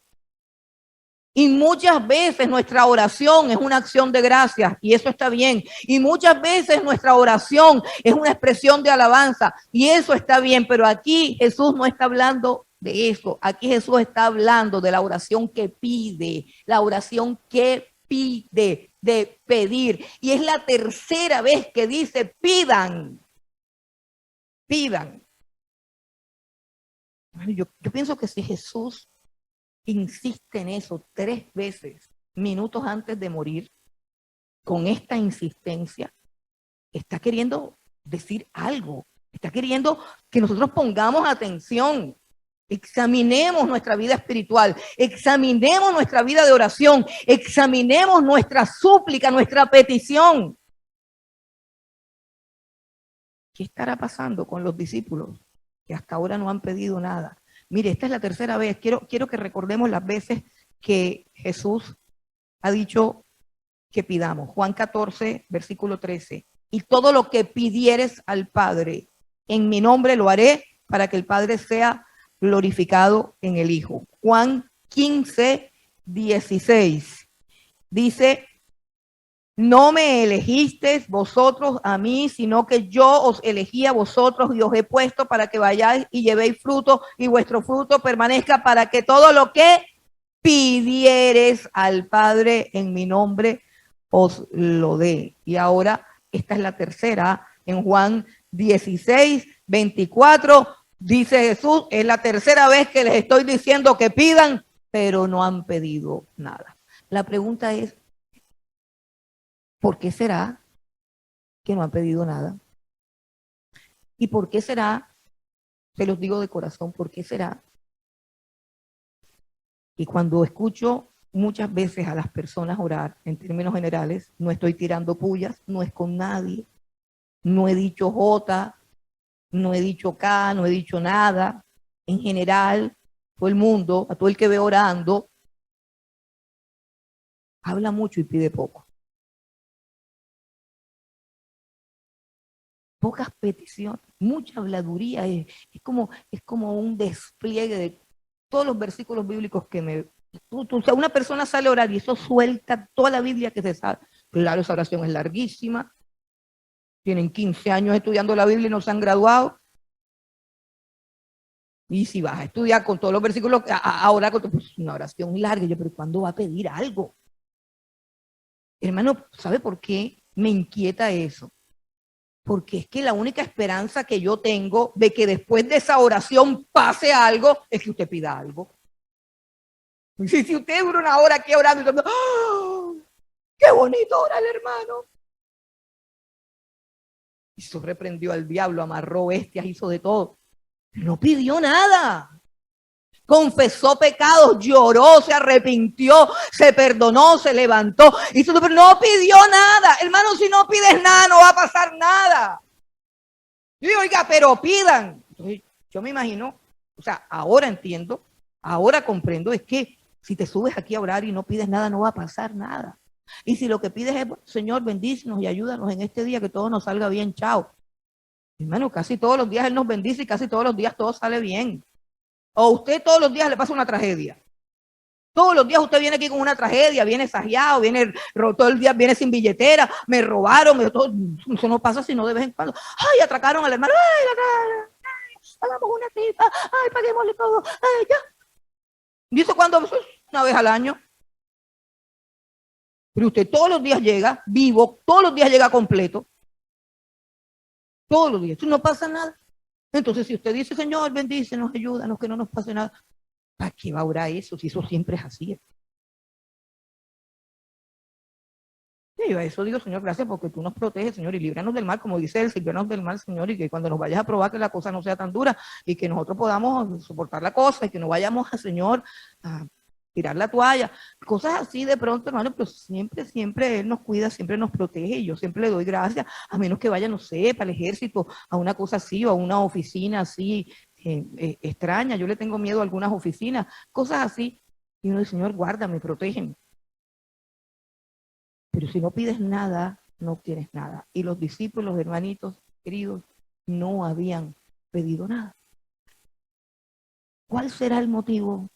Y muchas veces nuestra oración es una acción de gracias y eso está bien. Y muchas veces nuestra oración es una expresión de alabanza y eso está bien. Pero aquí Jesús no está hablando de eso. Aquí Jesús está hablando de la oración que pide, la oración que pide, de pedir. Y es la tercera vez que dice pidan, pidan. Yo pienso que si Jesús insiste en eso 3 veces, minutos antes de morir, con esta insistencia, está queriendo decir algo, está queriendo que nosotros pongamos atención, examinemos nuestra vida espiritual, examinemos nuestra vida de oración, examinemos nuestra súplica, nuestra petición. ¿Qué estará pasando con los discípulos que hasta ahora no han pedido nada? Mire, esta es la tercera vez. Quiero que recordemos las veces que Jesús ha dicho que pidamos. Juan 14, versículo 13. Y todo lo que pidieres al Padre, en mi nombre lo haré para que el Padre sea glorificado en el Hijo. Juan 15, 16. Dice, no me elegisteis vosotros a mí, sino que yo os elegí a vosotros y os he puesto para que vayáis y llevéis fruto y vuestro fruto permanezca, para que todo lo que pidieres al Padre en mi nombre os lo dé. Y ahora esta es la tercera. En Juan 16, 24 dice Jesús, es la tercera vez que les estoy diciendo que pidan, pero no han pedido nada. La pregunta es, ¿por qué será que no han pedido nada? ¿Y por qué será? Se los digo de corazón, ¿por qué será? Y cuando escucho muchas veces a las personas orar, en términos generales, no estoy tirando pullas, no es con nadie, no he dicho J, no he dicho K, no he dicho nada. En general, todo el mundo, a todo el que ve orando, habla mucho y pide poco. Pocas peticiones, mucha habladuría, es como un despliegue de todos los versículos bíblicos que o sea, una persona sale a orar y eso suelta toda la Biblia que se sabe. Claro, esa oración es larguísima. Tienen 15 años estudiando la Biblia y no se han graduado. Y si vas a estudiar con todos los versículos, ahora con pues, una oración larga, yo, pero ¿cuándo va a pedir algo? Hermano, ¿sabe por qué me inquieta eso? Porque es que la única esperanza que yo tengo de que después de esa oración pase algo es que usted pida algo. Si usted dura una hora aquí orando, ¡oh! ¡Qué bonito ora el hermano! Y reprendió al diablo, amarró bestias, hizo de todo. No pidió nada. Confesó pecados, lloró, se arrepintió, se perdonó, se levantó, hizo, pero no pidió nada. Hermano, si no pides nada, no va a pasar nada. Yo digo, oiga, pero pidan. Entonces, yo me imagino, o sea, ahora entiendo, ahora comprendo, es que si te subes aquí a orar y no pides nada, no va a pasar nada. Y si lo que pides es, Señor, bendícenos y ayúdanos en este día, que todo nos salga bien, chao. Hermano, casi todos los días Él nos bendice y casi todos los días todo sale bien. O usted todos los días le pasa una tragedia. Todos los días usted viene aquí con una tragedia, viene sagiado, viene todo el día, viene sin billetera, me robaron, todo, eso no pasa sino de vez en cuando. Ay, atracaron al hermano, ay, la cara, hagamos una cita, ay, paguémosle todo, ay, ya. Dice cuando, una vez al año. Pero usted todos los días llega vivo, todos los días llega completo. Todos los días, no pasa nada. Entonces, si usted dice, Señor, bendícenos, ayúdanos, que no nos pase nada, ¿para qué va a orar eso? Si eso siempre es así. Y yo a eso digo, Señor, gracias porque tú nos proteges, Señor, y líbranos del mal, como dice él, líbranos del mal, Señor, y que cuando nos vayas a probar que la cosa no sea tan dura y que nosotros podamos soportar la cosa y que no vayamos, Señor, a tirar la toalla, cosas así de pronto, hermano, pero siempre Él nos cuida, siempre nos protege y yo siempre le doy gracias, a menos que vaya, no sé, para el ejército, a una cosa así o a una oficina así extraña, yo le tengo miedo a algunas oficinas, cosas así, y uno dice, Señor, guárdame, protégeme. Pero si no pides nada, no obtienes nada. Y los discípulos, hermanitos queridos, no habían pedido nada. ¿Cuál será el motivo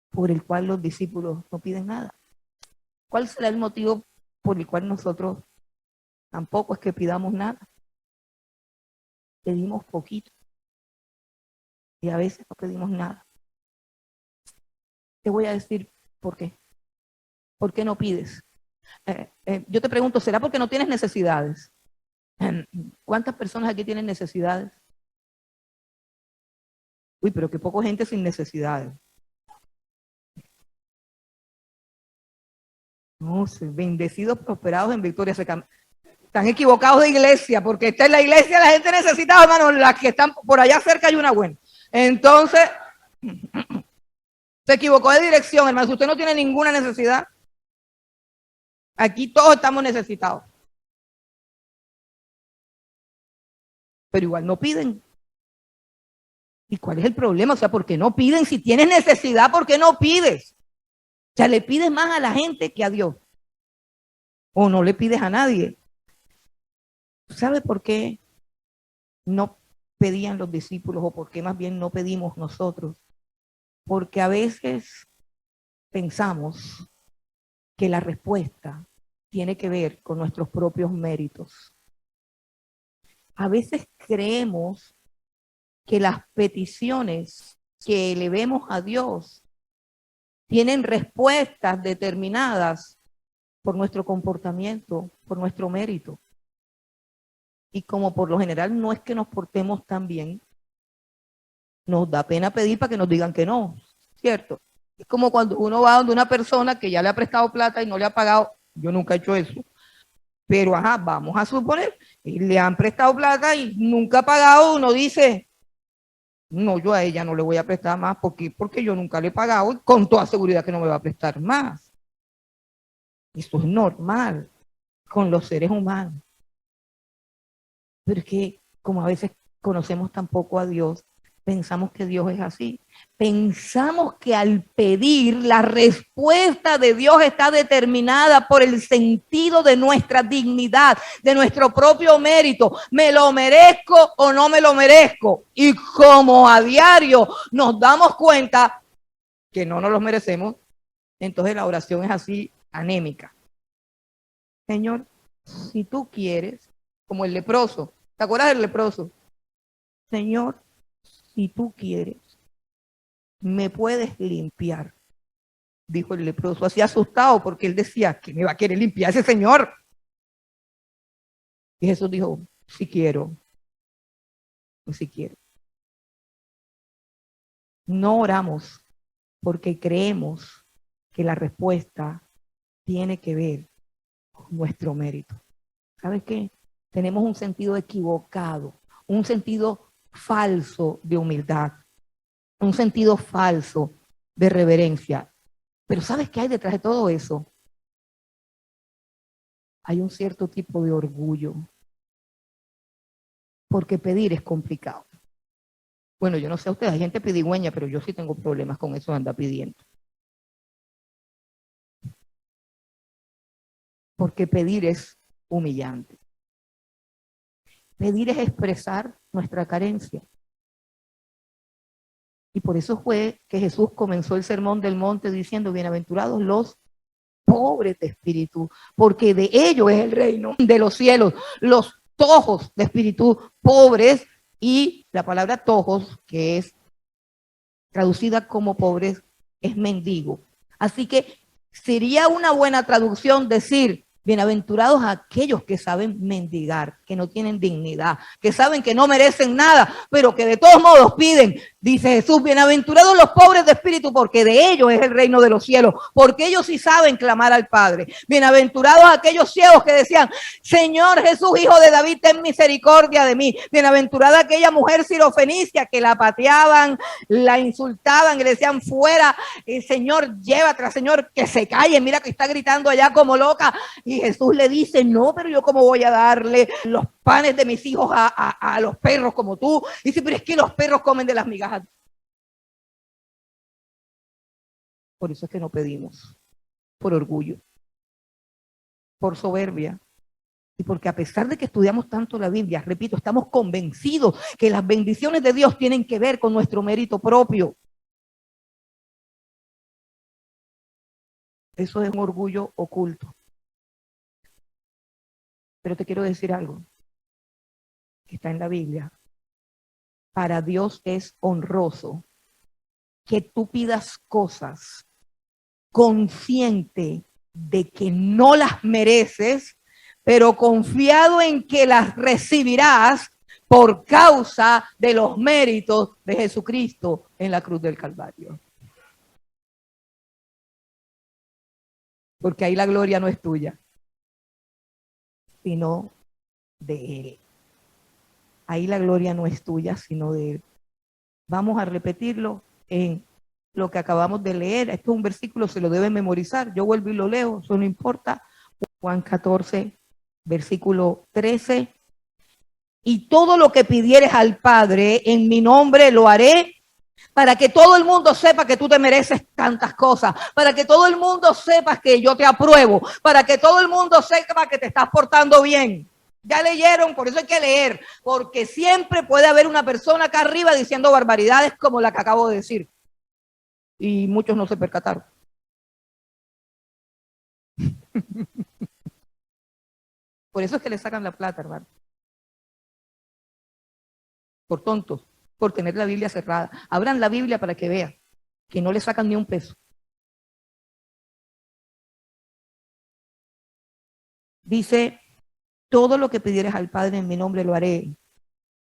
por el cual los discípulos no piden nada? ¿Cuál será el motivo por el cual nosotros tampoco es que pidamos nada? Pedimos poquito y a veces no pedimos nada. Te voy a decir por qué. ¿Por qué no pides? Yo te pregunto, ¿será porque no tienes necesidades? ¿Cuántas personas aquí tienen necesidades? Uy, pero qué poca gente sin necesidades. No sé, bendecidos, prosperados en victoria. Están equivocados de iglesia, porque esta es la iglesia, la gente necesita, hermano, las que están por allá cerca hay una buena. Entonces, se equivocó de dirección, hermano. Si usted no tiene ninguna necesidad, aquí todos estamos necesitados. Pero igual no piden. ¿Y cuál es el problema? O sea, ¿por qué no piden? Si tienes necesidad, ¿por qué no pides? O sea, le pides más a la gente que a Dios. O no le pides a nadie. ¿Sabe por qué no pedían los discípulos o por qué más bien no pedimos nosotros? Porque a veces pensamos que la respuesta tiene que ver con nuestros propios méritos. A veces creemos que las peticiones que elevemos a Dios tienen respuestas determinadas por nuestro comportamiento, por nuestro mérito. Y como por lo general no es que nos portemos tan bien, nos da pena pedir para que nos digan que no, ¿cierto? Es como cuando uno va donde una persona que ya le ha prestado plata y no le ha pagado. Yo nunca he hecho eso. Pero, ajá, vamos a suponer, y le han prestado plata y nunca ha pagado. Uno dice, no, yo a ella no le voy a prestar más. ¿Por qué? Porque yo nunca le he pagado y con toda seguridad que no me va a prestar más. Eso es normal con los seres humanos. Pero es que, como a veces conocemos tan poco a Dios, pensamos que Dios es así. Pensamos que al pedir, la respuesta de Dios está determinada por el sentido de nuestra dignidad, de nuestro propio mérito. ¿Me lo merezco o no me lo merezco? Y como a diario nos damos cuenta que no nos los merecemos, entonces la oración es así anémica. Señor, si tú quieres, como el leproso, ¿te acuerdas del leproso? Señor, si tú quieres, me puedes limpiar, dijo el leproso, así asustado porque él decía, ¿que me va a querer limpiar ese señor? Y Jesús dijo, si quiero, si quiero. No oramos porque creemos que la respuesta tiene que ver con nuestro mérito. ¿Sabes qué? Tenemos un sentido equivocado, un sentido falso de humildad, un sentido falso de reverencia. Pero ¿sabes qué hay detrás de todo eso? Hay un cierto tipo de orgullo, porque pedir es complicado. Bueno, yo no sé a ustedes, hay gente pedigüeña, pero yo sí tengo problemas con eso de andar pidiendo. Porque pedir es humillante. Pedir es expresar nuestra carencia. Y por eso fue que Jesús comenzó el sermón del monte diciendo, bienaventurados los pobres de espíritu, porque de ellos es el reino de los cielos. Los tojos de espíritu, pobres, y la palabra tojos, que es traducida como pobres, es mendigo. Así que sería una buena traducción decir, bienaventurados aquellos que saben mendigar, que no tienen dignidad, que saben que no merecen nada, pero que de todos modos piden. Dice Jesús, bienaventurados los pobres de espíritu, porque de ellos es el reino de los cielos, porque ellos sí saben clamar al Padre. Bienaventurados aquellos ciegos que decían, Señor Jesús, hijo de David, ten misericordia de mí. Bienaventurada aquella mujer sirofenicia que la pateaban, la insultaban y le decían, fuera, Señor, llévatela, Señor, que se calle, mira que está gritando allá como loca. Y Jesús le dice, no, pero yo cómo voy a darle los panes de mis hijos a los perros como tú. Dice, pero es que los perros comen de las migajas. Por eso es que no pedimos, por orgullo, por soberbia. Y porque a pesar de que estudiamos tanto la Biblia, repito, estamos convencidos que las bendiciones de Dios tienen que ver con nuestro mérito propio. Eso es un orgullo oculto. Pero te quiero decir algo que está en la Biblia. Para Dios es honroso que tú pidas cosas consciente de que no las mereces, pero confiado en que las recibirás por causa de los méritos de Jesucristo en la cruz del Calvario. Porque ahí la gloria no es tuya, sino de Él. Ahí la gloria no es tuya, sino de Él. Vamos a repetirlo en lo que acabamos de leer. Esto es un versículo, se lo deben memorizar. Yo vuelvo y lo leo, eso no importa. Juan 14, versículo 13. Y todo lo que pidieres al Padre en mi nombre lo haré, para que todo el mundo sepa que tú te mereces tantas cosas, para que todo el mundo sepa que yo te apruebo, para que todo el mundo sepa que te estás portando bien. Ya leyeron, por eso hay que leer, porque siempre puede haber una persona acá arriba diciendo barbaridades como la que acabo de decir. Y muchos no se percataron. Por eso es que le sacan la plata, hermano. Por tontos, por tener la Biblia cerrada. Abran la Biblia para que vean que no le sacan ni un peso. Dice, todo lo que pidieres al Padre en mi nombre lo haré,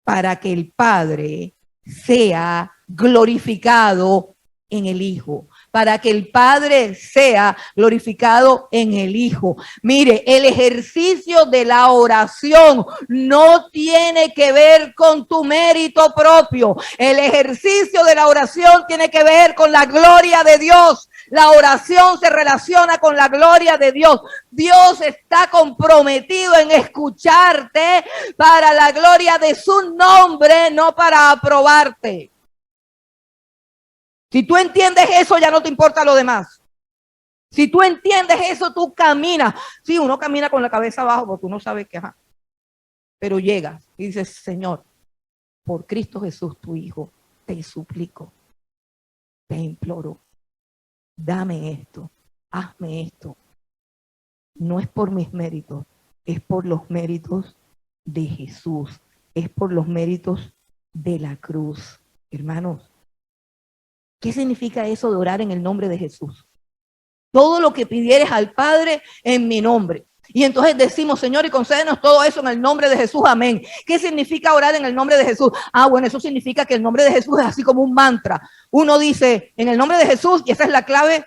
para que el Padre sea glorificado en el Hijo, para que el Padre sea glorificado en el Hijo. Mire, el ejercicio de la oración no tiene que ver con tu mérito propio. El ejercicio de la oración tiene que ver con la gloria de Dios. La oración se relaciona con la gloria de Dios. Dios está comprometido en escucharte para la gloria de su nombre, no para aprobarte. Si tú entiendes eso, ya no te importa lo demás. Si tú entiendes eso, tú caminas. Sí, uno camina con la cabeza abajo porque uno sabe que, ajá. Pero llegas y dices, Señor, por Cristo Jesús, tu Hijo, te suplico, te imploro, dame esto, hazme esto. No es por mis méritos, es por los méritos de Jesús, es por los méritos de la cruz. Hermanos, ¿qué significa eso de orar en el nombre de Jesús? Todo lo que pidieres al Padre en mi nombre. Y entonces decimos, Señor, y concédenos todo eso en el nombre de Jesús, amén. ¿Qué significa orar en el nombre de Jesús? Bueno, eso significa que el nombre de Jesús es así como un mantra. Uno dice, en el nombre de Jesús, y esa es la clave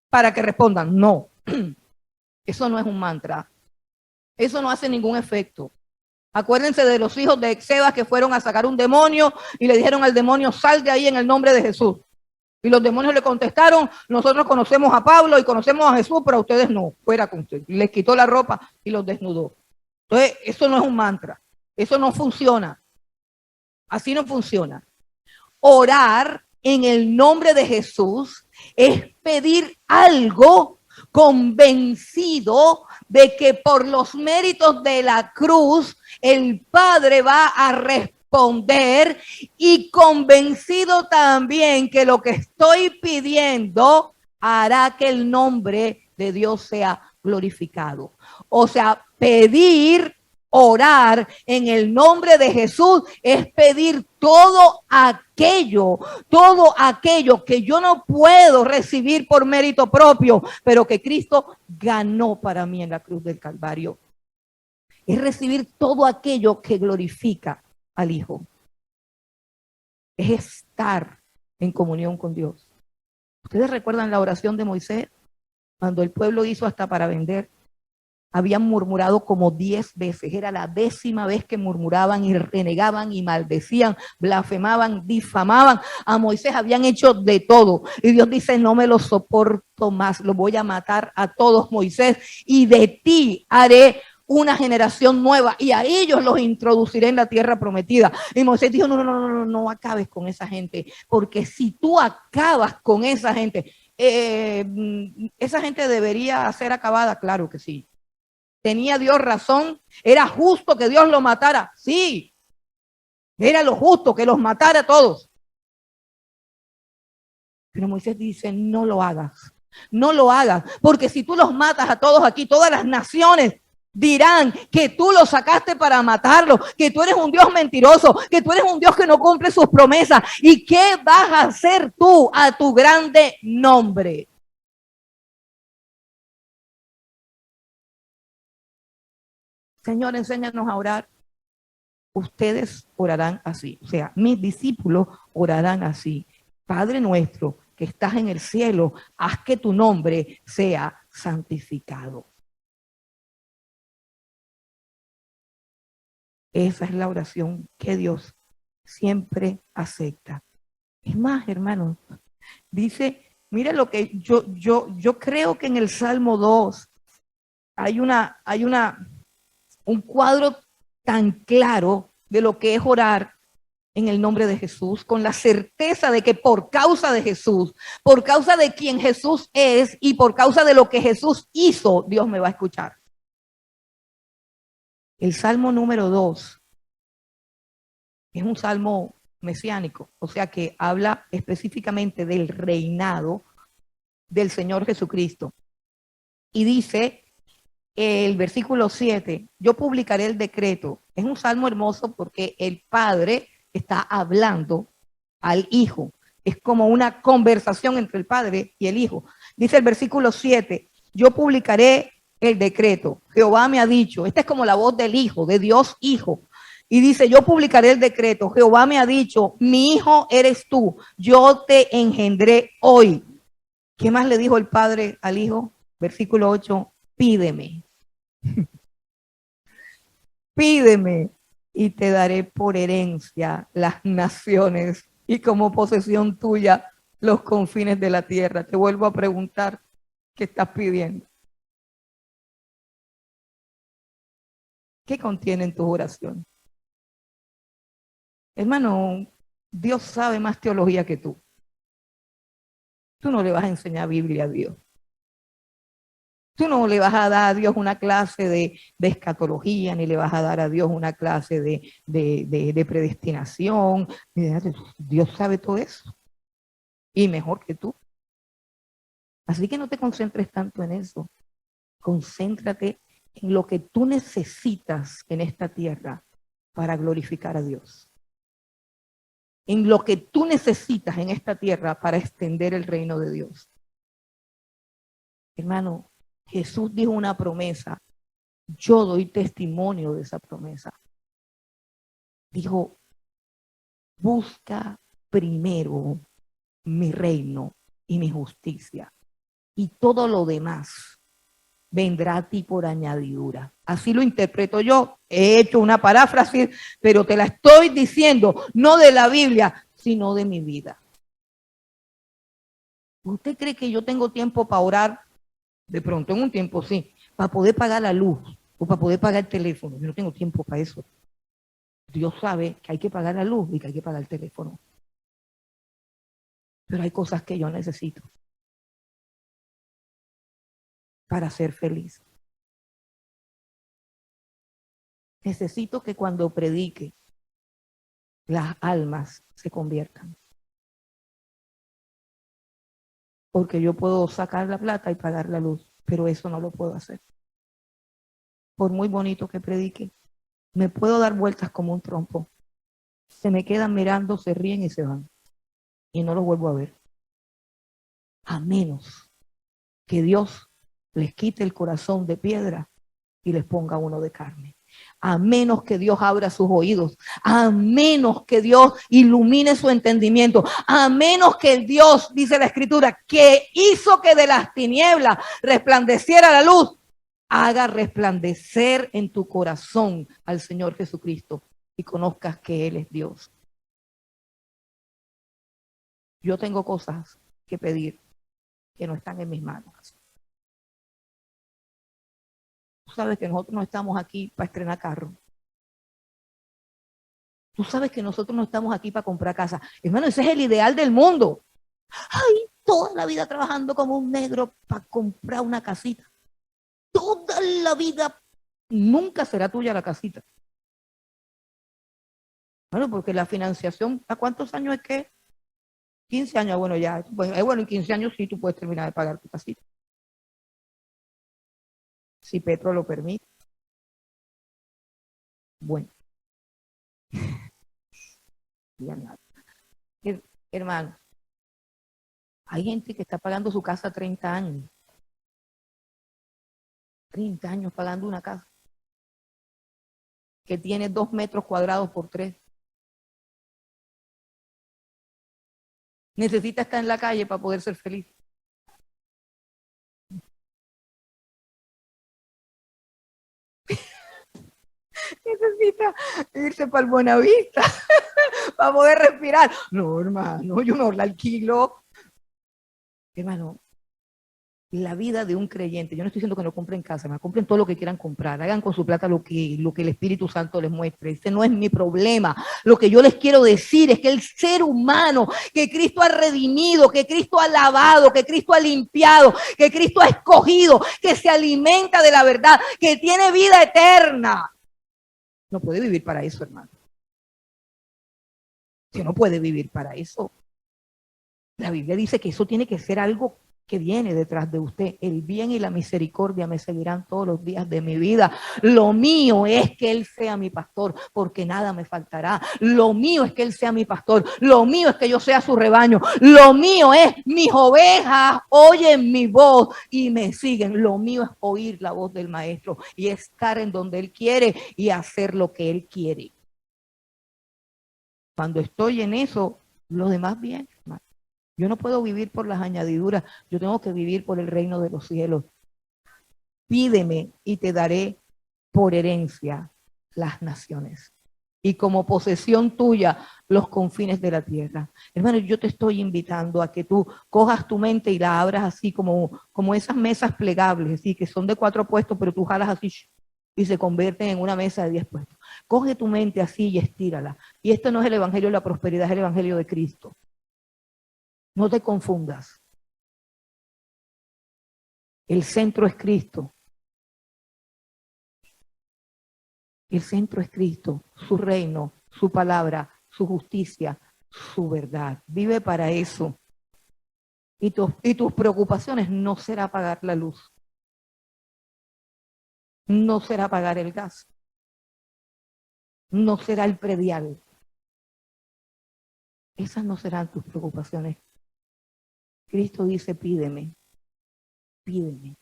para que respondan. No, eso no es un mantra. Eso no hace ningún efecto. Acuérdense de los hijos de Exebas que fueron a sacar un demonio y le dijeron al demonio, sal de ahí en el nombre de Jesús. Y los demonios le contestaron, nosotros conocemos a Pablo y conocemos a Jesús, pero a ustedes no, fuera con usted. Les quitó la ropa y los desnudó. Entonces, eso no es un mantra, eso no funciona. Así no funciona. Orar en el nombre de Jesús es pedir algo convencido de que por los méritos de la cruz el Padre va a responder y convencido también que lo que estoy pidiendo hará que el nombre de Dios sea glorificado. O sea, pedir, orar en el nombre de Jesús es pedir todo aquello que yo no puedo recibir por mérito propio, pero que Cristo ganó para mí en la cruz del Calvario. Es recibir todo aquello que glorifica al Hijo. Es estar en comunión con Dios. ¿Ustedes recuerdan la oración de Moisés? Cuando el pueblo hizo hasta para vender. Habían murmurado como 10 veces. Era la 10ª vez que murmuraban y renegaban y maldecían, blasfemaban, difamaban. A Moisés habían hecho de todo. Y Dios dice, no me lo soporto más. Lo voy a matar a todos, Moisés. Y de ti haré una generación nueva y a ellos los introduciré en la tierra prometida. Y Moisés dijo, no acabes con esa gente. Porque si tú acabas con esa gente, esa gente debería ser acabada. Claro que sí. ¿Tenía Dios razón? ¿Era justo que Dios lo matara? Sí. Era lo justo que los matara a todos. Pero Moisés dice, no lo hagas. No lo hagas. Porque si tú los matas a todos aquí, todas las naciones dirán que tú los sacaste para matarlos, que tú eres un Dios mentiroso, que tú eres un Dios que no cumple sus promesas. ¿Y qué vas a hacer tú a tu grande nombre? Señor, enséñanos a orar. Ustedes orarán así. O sea, mis discípulos orarán así. Padre nuestro que estás en el cielo, haz que tu nombre sea santificado. Esa es la oración que Dios siempre acepta. Es más, hermanos, dice, mira lo que yo creo que en el Salmo 2 hay un cuadro tan claro de lo que es orar en el nombre de Jesús, con la certeza de que por causa de Jesús, por causa de quien Jesús es y por causa de lo que Jesús hizo, Dios me va a escuchar. El Salmo número 2 es un salmo mesiánico, o sea que habla específicamente del reinado del Señor Jesucristo. Y dice el versículo 7, yo publicaré el decreto. Es un salmo hermoso porque el Padre está hablando al Hijo. Es como una conversación entre el Padre y el Hijo. Dice el versículo 7, yo publicaré el decreto. Jehová me ha dicho, esta es como la voz del Hijo, de Dios Hijo. Y dice, yo publicaré el decreto. Jehová me ha dicho, mi hijo eres tú, yo te engendré hoy. ¿Qué más le dijo el Padre al Hijo? Versículo 8, pídeme. Pídeme y te daré por herencia las naciones y como posesión tuya los confines de la tierra. Te vuelvo a preguntar, ¿qué estás pidiendo? ¿Qué contienen tus oraciones? Hermano, Dios sabe más teología que tú. Tú no le vas a enseñar Biblia a Dios. Tú no le vas a dar a Dios una clase de escatología, ni le vas a dar a Dios una clase de predestinación. Dios sabe todo eso. Y mejor que tú. Así que no te concentres tanto en eso. Concéntrate en lo que tú necesitas en esta tierra para glorificar a Dios. en lo que tú necesitas en esta tierra para extender el reino de Dios. Hermano, Jesús dijo una promesa. Yo doy testimonio de esa promesa. Dijo, busca primero mi reino y mi justicia, y todo lo demás vendrá a ti por añadidura. Así lo interpreto yo. He hecho una paráfrasis, pero te la estoy diciendo, no de la Biblia, sino de mi vida. ¿Usted cree que yo tengo tiempo para orar? De pronto, en un tiempo sí, para poder pagar la luz o para poder pagar el teléfono. Yo no tengo tiempo para eso. Dios sabe que hay que pagar la luz y que hay que pagar el teléfono. Pero hay cosas que yo necesito para ser feliz. Necesito que cuando predique, las almas se conviertan. Porque yo puedo sacar la plata y pagar la luz, pero eso no lo puedo hacer. Por muy bonito que predique, me puedo dar vueltas como un trompo. Se me quedan mirando, se ríen y se van. Y no los vuelvo a ver. A menos que Dios les quite el corazón de piedra y les ponga uno de carne. A menos que Dios abra sus oídos, a menos que Dios ilumine su entendimiento, a menos que Dios, dice la Escritura, que hizo que de las tinieblas resplandeciera la luz, haga resplandecer en tu corazón al Señor Jesucristo y conozcas que Él es Dios. Yo tengo cosas que pedir que no están en mis manos. Tú sabes que nosotros no estamos aquí para estrenar carro. Tú sabes que nosotros no estamos aquí para comprar casa. Hermano, ese es el ideal del mundo. Ay, toda la vida trabajando como un negro para comprar una casita. Toda la vida nunca será tuya la casita. Bueno, porque la financiación, ¿a cuántos años es que? 15 años, bueno, ya. Pues, bueno, en 15 años sí tú puedes terminar de pagar tu casita. Si Petro lo permite. Bueno. Ya nada. Hermano, hay gente que está pagando su casa 30 años. 30 años pagando una casa que tiene 2 metros cuadrados por 3. Necesita estar en la calle para poder ser feliz. Necesita irse para el Buenavista para poder respirar. No, hermano, yo no la alquilo. Hermano, la vida de un creyente, yo no estoy diciendo que no compren casa, me compren todo lo que quieran comprar, hagan con su plata lo que el Espíritu Santo les muestre, ese no es mi problema. Lo que yo les quiero decir es que el ser humano que Cristo ha redimido, que Cristo ha lavado, que Cristo ha limpiado, que Cristo ha escogido, que se alimenta de la verdad, que tiene vida eterna, no puede vivir para eso, hermano. Usted no puede vivir para eso. La Biblia dice que eso tiene que ser algo que viene detrás de usted. El bien y la misericordia me seguirán todos los días de mi vida. Lo mío es que Él sea mi pastor, porque nada me faltará. Lo mío es que Él sea mi pastor. Lo mío es que yo sea su rebaño. Lo mío es mis ovejas oyen mi voz y me siguen. Lo mío es oír la voz del Maestro y estar en donde Él quiere y hacer lo que Él quiere. Cuando estoy en eso, lo demás viene. Yo no puedo vivir por las añadiduras, yo tengo que vivir por el reino de los cielos. Pídeme y te daré por herencia las naciones y como posesión tuya los confines de la tierra. Hermano, yo te estoy invitando a que tú cojas tu mente y la abras así como esas mesas plegables, así que son de 4 puestos, pero tú jalas así y se convierten en una mesa de 10 puestos. Coge tu mente así y estírala. Y esto no es el evangelio de la prosperidad, es el evangelio de Cristo. No te confundas. El centro es Cristo. El centro es Cristo, su reino, su palabra, su justicia, su verdad. Vive para eso. Y tus preocupaciones no será pagar la luz. No será pagar el gas. No será el predial. Esas no serán tus preocupaciones. Cristo dice, pídeme, pídeme.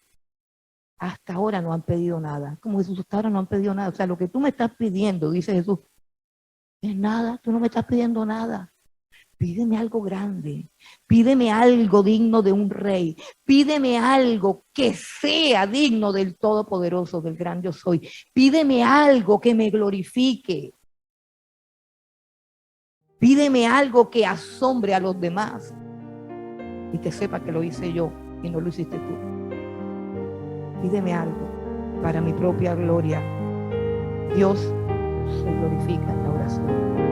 Hasta ahora no han pedido nada. Como Jesús, hasta ahora no han pedido nada. O sea, lo que tú me estás pidiendo, dice Jesús, es nada, tú no me estás pidiendo nada. Pídeme algo grande, pídeme algo digno de un rey, pídeme algo que sea digno del Todopoderoso, del gran yo soy. Pídeme algo que me glorifique. Pídeme algo que asombre a los demás y que sepa que lo hice yo y no lo hiciste tú. Pídeme algo para mi propia gloria. Dios se glorifica en la oración.